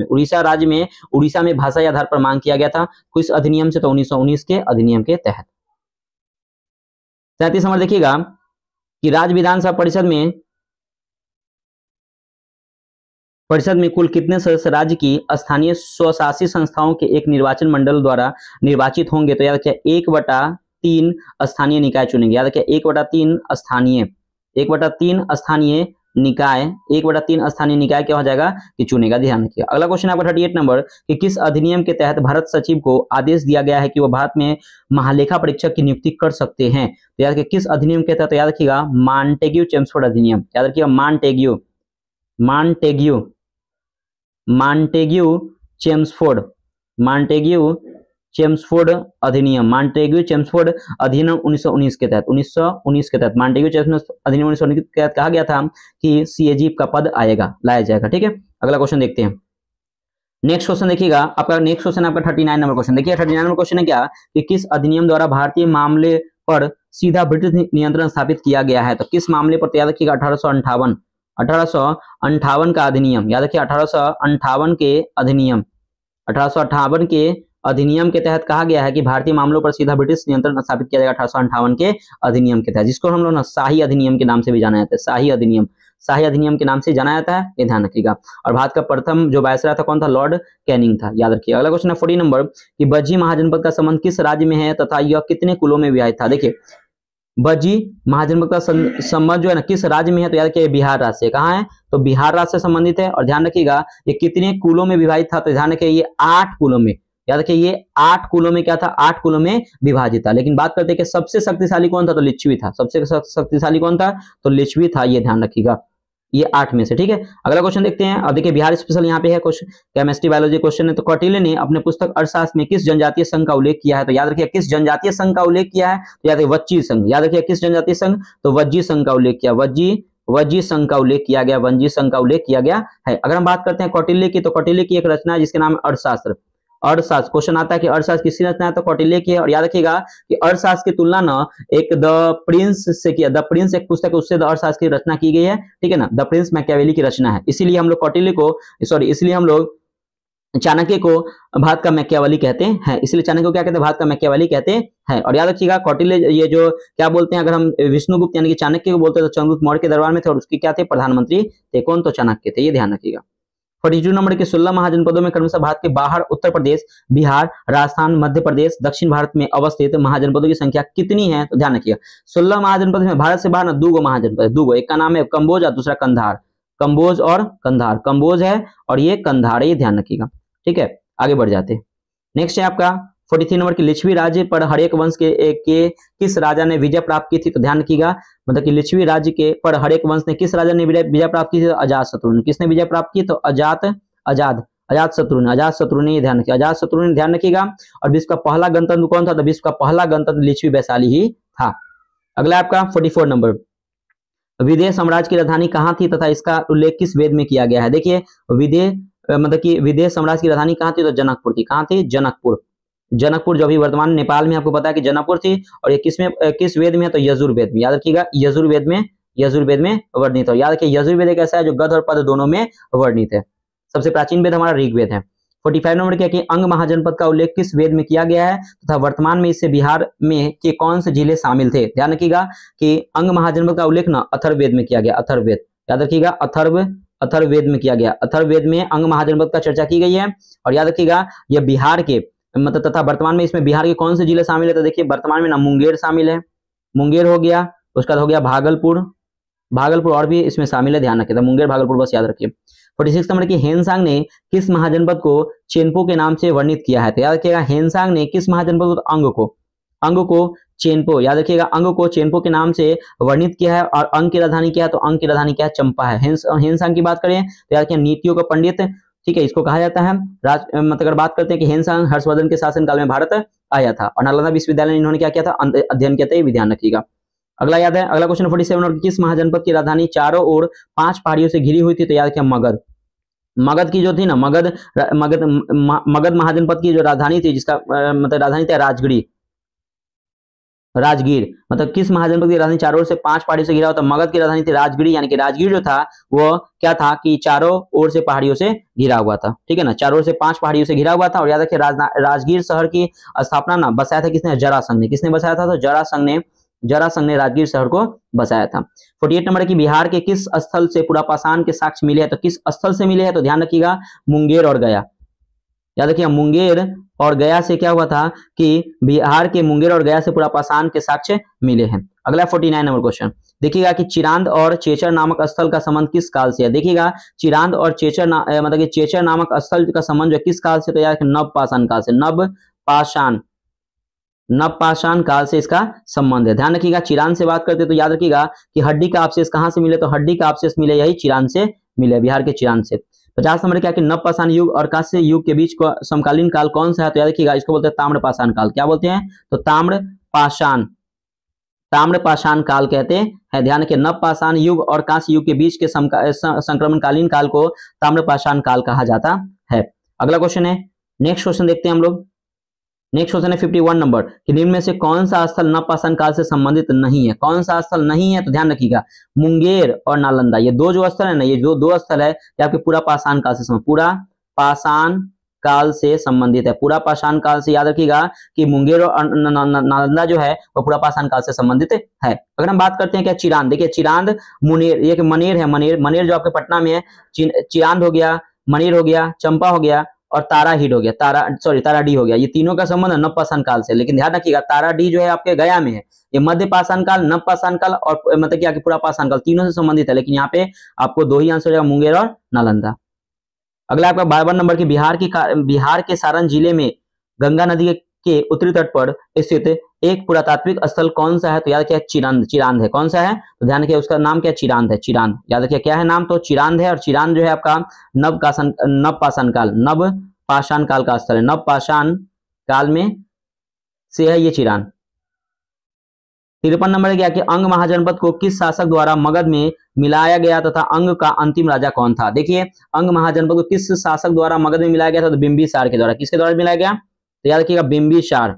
में। उड़ीसा में भाषाई आधार पर मांग किया गया था। किस अधिनियम से? तो 1919 के अधिनियम के तहत। 37 नंबर देखिएगा कि राज्य विधानसभा परिषद में कुल कितने सदस्य राज्य की स्थानीय स्वशासी संस्थाओं के एक निर्वाचन मंडल द्वारा निर्वाचित होंगे? तो याद रखिए 1/3 स्थानीय निकाय चुनेंगे। याद रखिए 1/3 स्थानीय निकाय 1/3 स्थानीय निकाय क्या हो जाएगा कि चुनेगा। ध्यान रखिएगा। अगला क्वेश्चन आपका 38 नंबर कि किस अधिनियम के तहत भारत सचिव को आदेश दिया गया है कि वो भारत में महालेखा परीक्षक की नियुक्ति कर सकते हैं? तो याद रखिए किस अधिनियम के तहत? तो याद रखिएगा मॉन्टेग्यू चेम्सफोर्ड अधिनियम। याद रखिएगा मॉन्टेग्यू चेम्सफोर्ड अधिनियम 1919 के तहत मॉन्टेग्यू चेम्सफोर्ड अधिनियम 1919 के तहत कहा गया था कि सीएजी का पद लाया जाएगा, ठीक है। अगला क्वेश्चन देखते हैं। नेक्स्ट क्वेश्चन देखिएगा आपका। नेक्स्ट क्वेश्चन आपका 39 नंबर क्वेश्चन। देखिए 39 नंबर क्वेश्चन है क्या कि किस अधिनियम द्वारा भारतीय मामले पर सीधा ब्रिटिश नियंत्रण स्थापित किया गया है? तो किस मामले पर? याद रखिएगा 1858 का अधिनियम। याद रखिए 1858 के अधिनियम के तहत कहा गया है कि भारतीय मामलों पर सीधा ब्रिटिश नियंत्रण स्थापित किया जाएगा 1858 के अधिनियम के तहत, जिसको हम लोग ना शाही अधिनियम के नाम से भी जाना जाता है। शाही अधिनियम के नाम से जाना जाता है, ये ध्यान रखिएगा। और भारत का प्रथम जो वायसराय था कौन था? लॉर्ड कैनिंग था। याद रखिए। अगला क्वेश्चन है 40 नंबर कि बज्जी महाजनपद का संबंध किस राज्य में है तथा यह कितने कुलों में विभाजित था? देखिए बज्जी महाजनपद का संबंध जो है ना किस राज्य में है? तो याद रखिए बिहार राज्य से। कहाँ है? तो बिहार राज्य से संबंधित है। और ध्यान रखिएगा ये कितने कुलों में विभाजित था? तो ध्यान रखिए ये 8 कुलों में। याद रखिए ये 8 कुलों में क्या था? 8 कुलों में विभाजित था। लेकिन बात करते हैं कि सबसे शक्तिशाली कौन था? तो लिच्छवी था। सबसे शक्तिशाली कौन था? तो लिच्छवी था। ये ध्यान रखिएगा ये 8 में से, ठीक है। अगला क्वेश्चन देखते हैं। अब देखिए बिहार स्पेशल यहाँ पे है क्वेश्चन, केमिस्ट्री बायोलॉजी क्वेश्चन है। तो कौटिल्य ने अपने पुस्तक अर्थशास्त्र में किस जनजातीय संघ का उल्लेख किया है? तो याद रखिए किस जनजातीय संघ का उल्लेख किया है? तो याद रखिए वज्जी संघ। याद रखिए किस जनजातीय संघ? तो वज्जी संघ का उल्लेख किया। वज्जी संघ का उल्लेख किया गया। वज्जी संघ का उल्लेख किया गया है। अगर हम बात करते हैं कौटिल्य की, तो कौटिल्य की एक रचना है जिसके नाम है अर्थशास्त्र। क्वेश्चन आता है कि अर्थशास्त्र किसकी रचना है? तो कौटिल्य की है। और याद रखिएगा कि अर्थशास्त्र की तुलना ना एक द प्रिंस से किया। द प्रिंस एक पुस्तक है, उससे अर्थशास्त्र की रचना की गई है, ठीक है ना। द प्रिंस मैकियावेली की रचना है। इसीलिए हम लोग चाणक्य को भारत का मैकियावेली कहते हैं, इसलिए चाणक्य को क्या कहते हैं, भारत का मैकियावेली कहते हैं। और याद रखिएगा कौटिल्य, ये जो क्या बोलते हैं, अगर हम विष्णुगुप्त यानी कि चाणक्य को बोलते हैं तो चंद्रगुप्त मौर्य के दरबार में थे और उसके क्या थे, प्रधानमंत्री थे। कौन, तो चाणक्य थे, ये ध्यान रखिएगा। 42 नंबर के 16 महाजनपदों में क्रमशः भारत के बाहर उत्तर प्रदेश, बिहार, राजस्थान, मध्य प्रदेश, दक्षिण भारत में अवस्थित महाजनपदों की संख्या कितनी है, तो ध्यान रखिएगा 16 महाजनपद में भारत से बाहर ना 2 महाजनपद, 2, एक का नाम है कंबोज और दूसरा कंधार। कंबोज और कंधार, कंबोज है और ये कंधार है, ये ध्यान रखिएगा। ठीक है, आगे बढ़ जाते हैं। नेक्स्ट है आपका 43 नंबर की लिच्छवी राज्य पर हड़ेक वंश के किस राजा ने विजय प्राप्त की थी, तो ध्यान रखिएगा मतलब कि लिच्छवी राज्य के पर हड़ेक वंश ने किस राजा ने विजय प्राप्त की थी, तो अजातशत्रु ने। किसने विजय प्राप्त की, तो अजातशत्रु ने, ये ध्यान रखिएगा, अजातशत्रु ने, ध्यान रखिएगा। और विश्व का पहला गणतंत्र कौन था, तो विश्व का पहला गणतंत्र लिच्छवी वैशाली ही था। अगला आपका 44 नंबर, विदेह साम्राज्य की राजधानी कहाँ थी तथा इसका उल्लेख किस वेद में किया गया है। देखिए मतलब कि विदेह साम्राज्य की राजधानी कहाँ थी, तो जनकपुर थी। कहाँ थी, जनकपुर। जनकपुर जो अभी वर्तमान नेपाल में, आपको पता है कि जनकपुर थी। और ये किस वेद में है, तो यजुर्वेद में। याद रखिएगा यजुर्वेद में वर्णित है। याद रखिए यजुर्वेद एक ऐसा है जो गद और पद दोनों में वर्णित है। सबसे प्राचीन वेद हमारा ऋग्वेद है। 45 नंबर क्या कि अंग महाजनपद का उल्लेख किस वेद में किया गया है तथा वर्तमान में इससे बिहार में के कौन से जिले शामिल थे। ध्यान रखिएगा कि अंग महाजनपद का उल्लेख ना अथर्ववेद में किया गया, अथर्ववेद। याद रखिएगा अथर्ववेद में किया गया। अथर्ववेद में अंग महाजनपद का चर्चा की गई है। और याद रखिएगा यह बिहार के मतलब तथा वर्तमान में इसमें बिहार के कौन से जिले शामिल है, तो देखिए वर्तमान में ना मुंगेर शामिल है, मुंगेर हो गया, उसका हो गया भागलपुर और भी इसमें शामिल है, ध्यान रखिए। मुंगेर भागलपुर बस याद रखिए। 46 नंबर की हेनसांग ने किस महाजनपद को चेनपो के नाम से वर्णित किया है, तो याद रखिएगा हेनसांग ने किस महाजनपद को, अंग को चेनपो, याद रखिएगा अंग को चेनपो के नाम से वर्णित किया है। और अंग की राजधानी क्या है, तो अंग की राजधानी क्या है, चंपा है। हेनसांग की बात करें तो याद रखिए नीतियों का पंडित, ठीक है, इसको कहा जाता है। मतलब अगर बात करते हैं कि हेनसांग हर्षवर्धन के शासनकाल में भारत आया था और नालंदा विश्वविद्यालय में इन्होंने क्या किया था, अध्ययन किया था, ये ध्यान रखिएगा। अगला याद है, अगला क्वेश्चन 47 और किस महाजनपद की राजधानी चारों ओर 5 पहाड़ियों से घिरी हुई थी, तो याद रखिए मगध की जो थी ना, मगध महाजनपद की जो राजधानी थी, जिसका मतलब राजधानी थी राजगीर। मतलब किस महाजनपद की राजधानी चारों ओर से 5 पहाड़ियों से घिरा हुआ, तो मगध की राजधानी थी राजगीर। यानी कि राजगीर जो था वो क्या था कि चारों ओर से पहाड़ियों से घिरा हुआ था, ठीक है ना, चारों ओर से 5 पहाड़ियों से घिरा हुआ था। और याद रखिए राजगीर शहर की स्थापना ना बसाया था किसने, जरासंध ने। किसने बसाया था, तो जरासंध ने राजगीर शहर को बसाया था। 48 नंबर की बिहार के किस स्थल से पुरापाषाण के साक्ष्य मिले हैं, तो किस स्थल से मिले हैं, तो ध्यान रखिएगा मुंगेर और गया। याद रखिए मुंगेर और गया से क्या हुआ था कि बिहार के मुंगेर और गया से पुरापाषाण के साक्ष्य मिले हैं। अगला 49 नंबर क्वेश्चन देखिएगा कि चिरांद और चेचर नामक स्थल का संबंध किस काल से है। देखिएगा चिरांद और चेचर मतलब कि चेचर नामक स्थल का संबंध जो किस काल से, तो याद नवपाषाण काल से, नवपाषाण काल से इसका संबंध है। ध्यान रखिएगा चिरांद से बात करते तो याद रखिएगा कि हड्डी का अवशेष कहां से मिले, तो हड्डी का अवशेष मिले यही चिरांद से मिले, बिहार के चिरांद से। 50 नंबर क्या कि नवपाषाण युग और कांस्य युग के बीच का समकालीन काल कौन सा है, तो याद रखिएगा इसको बोलते हैं ताम्रपाषाण काल। क्या बोलते हैं, तो ताम्रपाषाण काल कहते हैं। ध्यान रखिए नवपाषाण युग और कांस्य युग के बीच के संक्रमणकालीन काल को ताम्रपाषाण काल कहा जाता है। अगला क्वेश्चन है, नेक्स्ट क्वेश्चन देखते हैं हम लोग। नेक्स्ट क्वेश्चन है 51 नंबर कि निम्न में से कौन सा स्थल नवपाषाण काल से संबंधित नहीं है। कौन सा स्थल नहीं है, तो ध्यान रखिएगा मुंगेर और नालंदा, ये दो जो स्थल है ना, ये जो 2 स्थल है ये आपके पुरापाषाण काल से पुरापाषाण काल से संबंधित है। पुरापाषाण काल से याद रखिएगा कि मुंगेर और नालंदा जो है वो पुरापाषाण काल से संबंधित है। अगर हम बात करते हैं क्या चिरांद, देखिए चिरांद मुनेर, ये मनेर है, मनेर जो आपके पटना में है, चिरांद हो गया, मनेर हो गया, चंपा हो गया और ताराहीड हो गया, ताराडी हो गया। ये तीनों का संबंध है नवपाषाण काल से। लेकिन ध्यान रखिएगा ताराडी जो है आपके गया में है, ये मध्यपाषाण काल, नवपाषाण काल और मतलब क्या पुरापाषाण काल तीनों से संबंधित है। लेकिन यहाँ पे आपको 2 ही आंसर हो जाएगा, मुंगेर और नालंदा। अगला आपका 52 नंबर की बिहार के सारण जिले में गंगा नदी के उत्तरी तट पर स्थित एक पुरातात्विक स्थल कौन सा है, तो याद रखिए चिरांद है। कौन सा है, तो ध्यान रखिए उसका नाम क्या है, चिरांद है। चिरांद याद रखिए क्या है नाम, तो चिरांद है। और चिरांद जो है आपका नवपाषाण काल का स्थल है, नवपाषाण काल में से है ये चिरांद। 53 नंबर है क्या कि अंग महाजनपद को किस शासक द्वारा मगध में मिलाया गया तथा अंग का अंतिम राजा कौन था। देखिए अंग महाजनपद को किस शासक द्वारा मगध में मिलाया गया था, तो बिंबिसार के द्वारा। किसके द्वारा मिलाया गया, तो याद रखिएगा बिंबिसार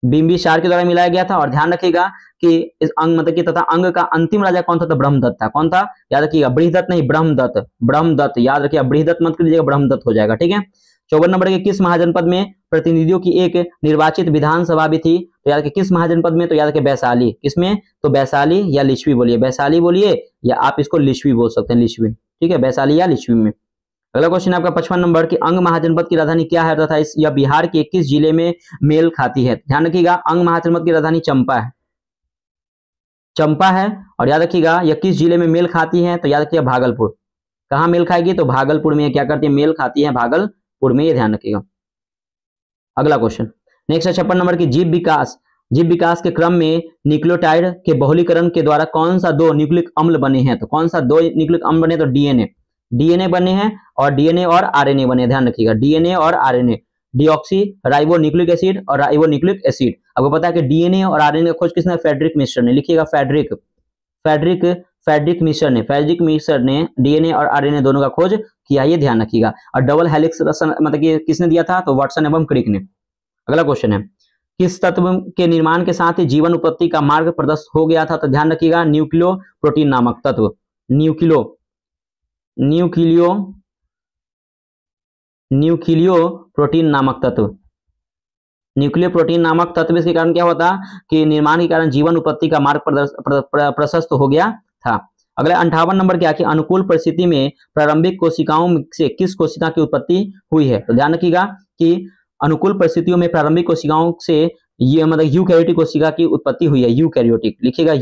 बिंबिसार के द्वारा मिलाया गया था। और ध्यान रखिएगा कि इस अंग मतलब कि तथा अंग का अंतिम राजा कौन था, तो ब्रह्मदत्त था। कौन था, याद रखिएगा, बृहदत्त नहीं, ब्रह्मदत्त, ब्रह्मदत्त याद रखिएगा, बृहदत्त मत कीजिएगा, ब्रह्मदत्त हो जाएगा, ठीक है। 54 नंबर के किस महाजनपद में प्रतिनिधियों की एक निर्वाचित विधानसभा भी थी, तो याद रखिए किस महाजनपद में, तो याद रखिए वैशाली, किसमें, तो वैशाली या लिच्छवी बोलिए, वैशाली बोलिए या आप इसको लिच्छवी बोल सकते हैं, लिच्छवी, ठीक है, वैशाली या लिच्छवी में। अगला क्वेश्चन आपका 55 नंबर की अंग महाजनपद की राजधानी क्या है तथा इस यह बिहार के किस जिले में मेल खाती है। ध्यान रखिएगा अंग महाजनपद की राजधानी चंपा है, चंपा है। और याद रखिएगा यह किस जिले में मेल खाती है, तो याद रखिएगा भागलपुर। कहां मेल खाएगी, तो भागलपुर में क्या करती है, मेल खाती है भागलपुर में, ये ध्यान रखिएगा। अगला क्वेश्चन नेक्स्ट है 56 नंबर की जीव विकास के क्रम में न्यूक्लियोटाइड के बहुलीकरण के द्वारा कौन सा दो न्यूक्लिक अम्ल बने हैं, तो कौन सा दो न्यूक्लिक अम्ल बने, तो डीएनए बने हैं और डीएनए और आरएनए बने। ध्यान रखिएगा डीएनए और RNA, deoxy ribo nucleic acid और राइबो न्यूक्लिक एसिड। आपको पता है कि डीएनए और आरएनए का खोज किसने, फ्रेडरिक मिश्र ने। लिखिएगा फ्रेडरिक मिश्र ने डीएनए और आरएनए दोनों का खोज किया, ये ध्यान रखिएगा। और डबल हेलिक्स मतलब कि किसने दिया था, तो वाटसन एवं क्रिक ने। अगला क्वेश्चन है किस तत्व के निर्माण के साथ ही जीवन उत्पत्ति का मार्ग प्रशस्त हो गया था, तो ध्यान रखिएगा न्यूक्लियो प्रोटीन नामक तत्व, न्यूक्लियो प्रोटीन नामक तत्व, न्यूक्लियो प्रोटीन नामक तत्व इसके कारण क्या होता कि निर्माण के कारण जीवन उत्पत्ति का मार्ग प्रशस्त हो गया था। अगले 58 नंबर क्या कि अनुकूल परिस्थिति में प्रारंभिक कोशिकाओं से किस कोशिका की उत्पत्ति हुई है, तो ध्यान रखिएगा कि अनुकूल परिस्थितियों में प्रारंभिक कोशिकाओं से ये मतलब यूकैरियोटिक कोशिका की उत्पत्ति हुई है, यूकैरियोटिक। लिखिएगा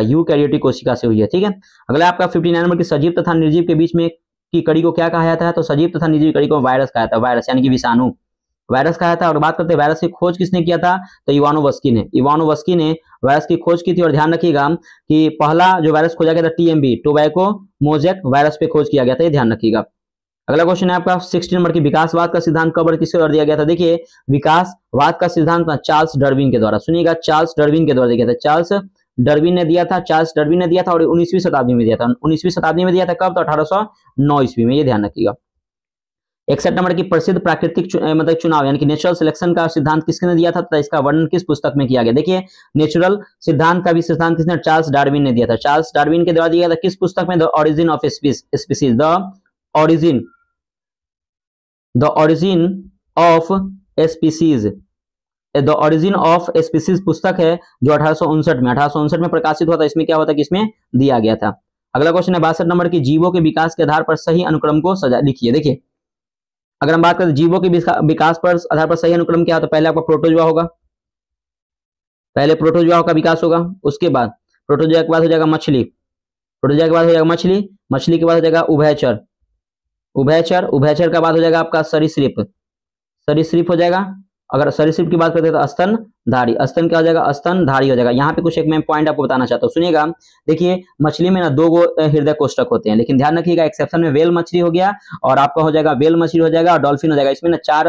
यूकैरियोटिक कोशिका से हुई है, ठीक है। अगला आपका 59 नंबर की सजीव तथा निर्जीव के बीच में की कड़ी को क्या कहा जाता है, तो सजीव तथा निर्जीव कड़ी को वायरस कहा जाता है, वायरस यानी कि विषाणु, वायरस कहा था। और बात करते हैं वायरस की खोज किसने किया था, तो इवानोवस्की ने वायरस की खोज की थी। और ध्यान रखिएगा कि पहला जो वायरस खोजा गया था टीएमबी, टोबैको मोजेक वायरस पे खोज किया गया था, ये ध्यान रखिएगा। अगला क्वेश्चन है आपका 16 नंबर की विकासवाद का सिद्धांत कब और किसके द्वारा दिया गया था। देखिए विकासवाद का सिद्धांत चार्ल्स डार्विन के द्वारा, सुनिएगा चार्ल्स डार्विन के द्वारा दिया गया था, चार्ल्स डार्विन ने दिया था और 19वीं शताब्दी में दिया था। 19वीं शताब्दी में दिया था कब, तो 1809 ईस्वी में, ये ध्यान रखिएगा। 61 नंबर की प्रसिद्ध प्राकृतिक मतलब चुनाव यानी कि नेचुरल सिलेक्शन का सिद्धांत किसने दिया था, तो इसका वर्णन किस पुस्तक में किया गया। देखिए नेचुरल सिद्धांत का भी सिद्धांत किसने, चार्ल्स डार्विन ने दिया था। चार्ल्स डार्विन के द्वारा दिया था किस पुस्तक में, the origin of species, the origin of species पुस्तक है जो 1859 में प्रकाशित हुआ था। इसमें क्या होता है कि इसमें दिया गया था। अगला क्वेश्चन है 62 नंबर की जीवों के विकास के आधार पर सही अनुक्रम को सजा लिखिए। देखिए अगर हम बात करें जीवों के विकास पर आधार पर सही अनुक्रम क्या, तो पहले आपका प्रोटोजोआ होगा, पहले प्रोटोजोआ का विकास होगा, उसके बाद प्रोटोजोआ के बाद हो जाएगा मछली, प्रोटोजोआ के बाद हो जाएगा मछली के बाद हो जाएगा उभयचर का बाद हो जाएगा आपका सरीसृप हो जाएगा। अगर सरीसृप की बात करते हैं तो स्तनधारी, स्तन क्या हो जाएगा, स्तनधारी हो जाएगा। यहाँ पे कुछ एक मैं पॉइंट आपको बताना चाहता हूँ, सुनिएगा। देखिए मछली में ना 2 हृदय कोष्ठक होते हैं, लेकिन ध्यान रखिएगा एक्सेप्शन में वेल मछली हो गया और आपका हो जाएगा वेल मछली हो जाएगा और डॉल्फिन हो जाएगा। इसमें ना 4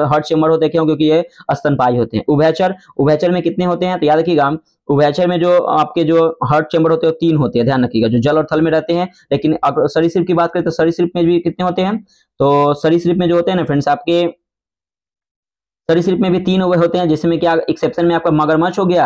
हार्ट चेम्बर होते हैं, क्यों, क्योंकि ये स्तनपायी होते हैं। उभयचर में कितने होते हैं, तो याद रखिएगा उभयचर में जो आपके जो हार्ट चेम्बर होते हैं 3 होते हैं, ध्यान रखिएगा, जो जल और थल में रहते हैं। लेकिन अगर सरीसृप की बात करें तो सरीसृप में भी कितने होते हैं, तो सरीसृप में जो होते हैं ना फ्रेंड्स, आपके सरीसृप में भी 3 होते हैं, जिसमें क्या एक्सेप्शन में आपका मगरमच्छ हो गया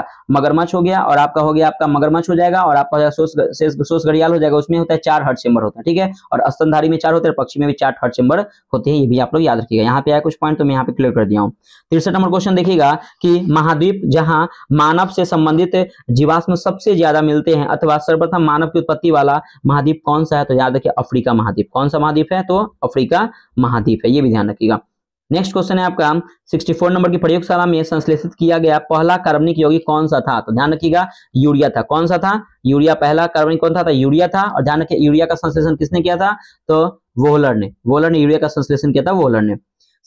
और आपका हो गया आपका मगरमच्छ हो जाएगा और आपका सोस घड़ियाल हो जाएगा। उसमें होता है 4 हार्ट चेम्बर होता है, ठीक है। और स्तनधारी में 4 होते हैं, पक्षी में भी 4 हार्ट चेम्बर होते हैं, ये भी आप लोग याद रखिएगा। यहाँ पे आया कुछ पॉइंट तो मैं यहाँ पे क्लियर कर दिया हूँ। 63 नंबर क्वेश्चन देखिएगा कि महाद्वीप जहाँ मानव से संबंधित जीवाश्म सबसे ज्यादा मिलते हैं अथवा सर्वप्रथम मानव की उत्पत्ति वाला महाद्वीप कौन सा है, तो याद रखिए अफ्रीका महाद्वीप। कौन सा महाद्वीप है, तो अफ्रीका महाद्वीप है, ये भी ध्यान रखिएगा। नेक्स्ट क्वेश्चन है आपका 64 नंबर की प्रयोगशाला में संश्लेषित किया गया पहला कार्बनिक यौगिक कौन सा था, तो ध्यान रखिएगा यूरिया था। कौन सा था, यूरिया। पहला कार्बनिक कौन था, तो यूरिया था। और ध्यान रखिए यूरिया का संश्लेषण किसने किया था, तो वोहलर ने यूरिया का संश्लेषण किया था, वोहलर ने।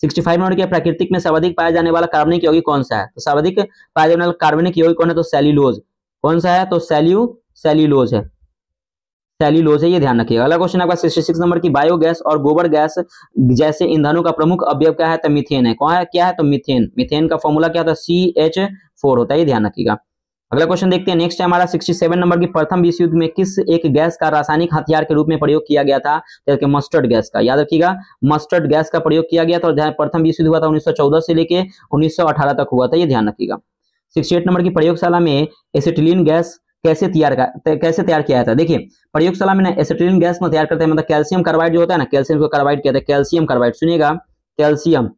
65 नंबर के प्राकृतिक में सर्वाधिक पाया जाने वाला कार्बनिक यौगिक कौन सा है, तो सर्वाधिक पाया जाने वाला कार्बनिक यौगिक कौन है, तो सेल्यूलोज। कौन सा है, तो सेल्यूलोज है, ये ध्यान रखिएगा। अगला क्वेश्चन आपका 66 नंबर की बायोगैस और गोबर गैस जैसे ईंधनों का प्रमुख अवयव क्या है, तो मीथेन है। कौन है, क्या है, तो मीथेन का फॉर्मूला क्या होता है, CH4 होता है, ये ध्यान रखिएगा। अगला क्वेश्चन देखते हैं। नेक्स्ट है हमारा 67 नंबर की, प्रथम विश्व युद्ध में किस एक गैस का रासायनिक हथियार के रूप में प्रयोग किया गया था? तो मस्टर्ड गैस का, याद रखिएगा मस्टर्ड गैस का प्रयोग किया गया था। और प्रथम विश्व युद्ध हुआ था 1914 से लेके 1918 तक हुआ था, ये ध्यान रखिएगा। 68 नंबर की, प्रयोगशाला में एसिटिलीन गैस कैसे तैयार किया जाता है? देखिए प्रयोगशाला में ना एसिटिलीन गैस में तैयार करते हैं, मतलब कैल्शियम कार्बाइड जो होता है ना, कैल्शियम को कार्बाइड कहते हैं, कैल्शियम कार्बाइड, सुनिएगा कैल्शियम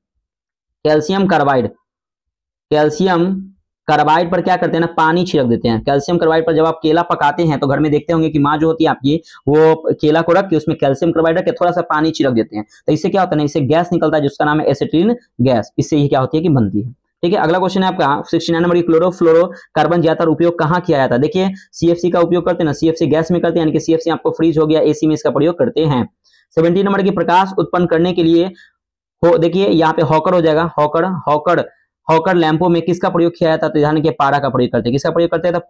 कार्बाइड पर क्या करते हैं ना, पानी छिड़क देते हैं। कैल्शियम कार्बाइड पर जब आप केला पकाते हैं तो घर में देखते होंगे कि माँ जो होती है आपकी, वो केला को रख के उसमें कैल्शियम कार्बाइड रख के थोड़ा सा पानी छिड़क देते हैं, तो इससे क्या होता है ना, इससे गैस निकलता है जिसका नाम है एसिटिलीन गैस, इससे ही क्या होती है कि बनती है। ठीक है, अगला क्वेश्चन है आपका 69 नंबर की, क्लोरोफ्लोरोकार्बन ज्यादातर उपयोग कहाँ किया जाता है? देखिए सीएफसी का उपयोग करते हैं ना, सीएफसी गैस में करते हैं, यानी कि सीएफसी आपको फ्रीज हो गया, एसी में इसका प्रयोग करते हैं। 70 नंबर की, प्रकाश उत्पन्न करने के लिए देखिए यहाँ पे हॉकर हो जाएगा, हॉकर लैंपों में किसका प्रयोग किया जाता है? तो ध्यान रखिए पारा का प्रयोग करते हैं। किसका प्रयोग करते हैं? तो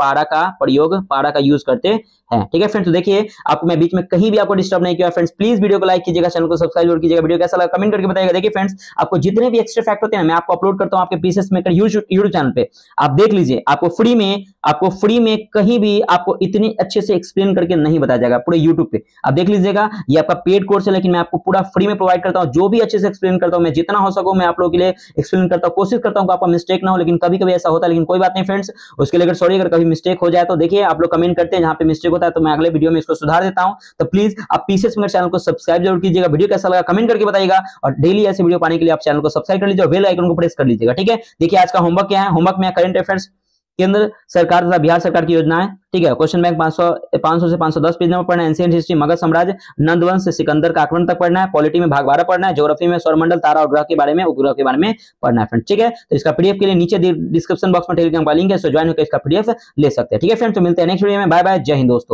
पारा का यूज करते हैं। ठीक है फ्रेंड्स, तो देखिए आपको मैं बीच में कहीं भी आपको डिस्टर्ब नहीं किया फ्रेंड्स। प्लीज वीडियो को लाइक कीजिएगा, चैनल को सब्सक्राइब कीजिएगा, वीडियो कैसा लगा कमेंट करके बताइएगा। देखिए फ्रेंड्स, आपको जितने भी एक्स्ट्रा फैक्ट होते हैं मैं आपको अपलोड करता हूं आपके पीसीएस मेकर यूट्यूब चैनल पे, आप देख लीजिए। आपको फ्री में कहीं भी आपको इतनी अच्छे से एक्सप्लेन करके नहीं बताया जाएगा, पूरे यूट्यूब पे आप देख लीजिएगा। ये आपका पेड कोर्स है, लेकिन मैं आपको पूरा फ्री में प्रोवाइड करता हूं, जो भी अच्छे से एक्सप्लेन करता हूं मैं, जितना हो सकूं मैं आप लोगों के लिए एक्सप्लेन करता हूं, कोशिश करता हूं आपका मिस्टेक ना हो, लेकिन कभी कभी ऐसा होता है, लेकिन कोई बात नहीं फ्रेंड्स, उसके लिए अगर सॉरी अगर कभी मिस्टेक हो जाए तो देखिए आप लोग कमेंट करते हैं, जहां पे मिस्टेक होता है तो मैं अगले वीडियो में इसको सुधार देता हूं। तो प्लीज आप पीसीएस मेकर चैनल को सब्सक्राइब जरूर कीजिएगा, वीडियो कैसा लगा कमेंट करके बताइएगा, और डेली ऐसे वीडियो पाने के लिए आप चैनल को सब्सक्राइब कर लीजिए और बेल आइकन को प्रेस कर लीजिएगा। ठीक है, देखिए आज का होमवर्क क्या है, होमवर्क में करंट अफेयर्स, केंद्र सरकार तथा बिहार सरकार की योजनाएं। ठीक है, क्वेश्चन बैंक 500 से 510 पेज में पढ़ना है। एंशिएंट हिस्ट्री मगध साम्राज्य, नंदवंश से सिकंदर का आक्रमण तक पढ़ना है। पॉलिटी में भाग 12 पढ़ना है। ज्योग्राफी में सौरमंडल, तारा और ग्रह के बारे में, उपग्रह के बारे में पढ़ना है फ्रेंड। ठीक है, तो इसका पीडीएफ के लिए नीचे डिस्क्रिप्शन बॉक्स में टेलीग्राम का लिंक है, सो ज्वाइन होकर इसका पीडीएफ ले सकते हैं। ठीक है फ्रेंड्स, तो मिलते हैं नेक्स्ट वीडियो में, बाय बाय, जय हिंद दोस्तों।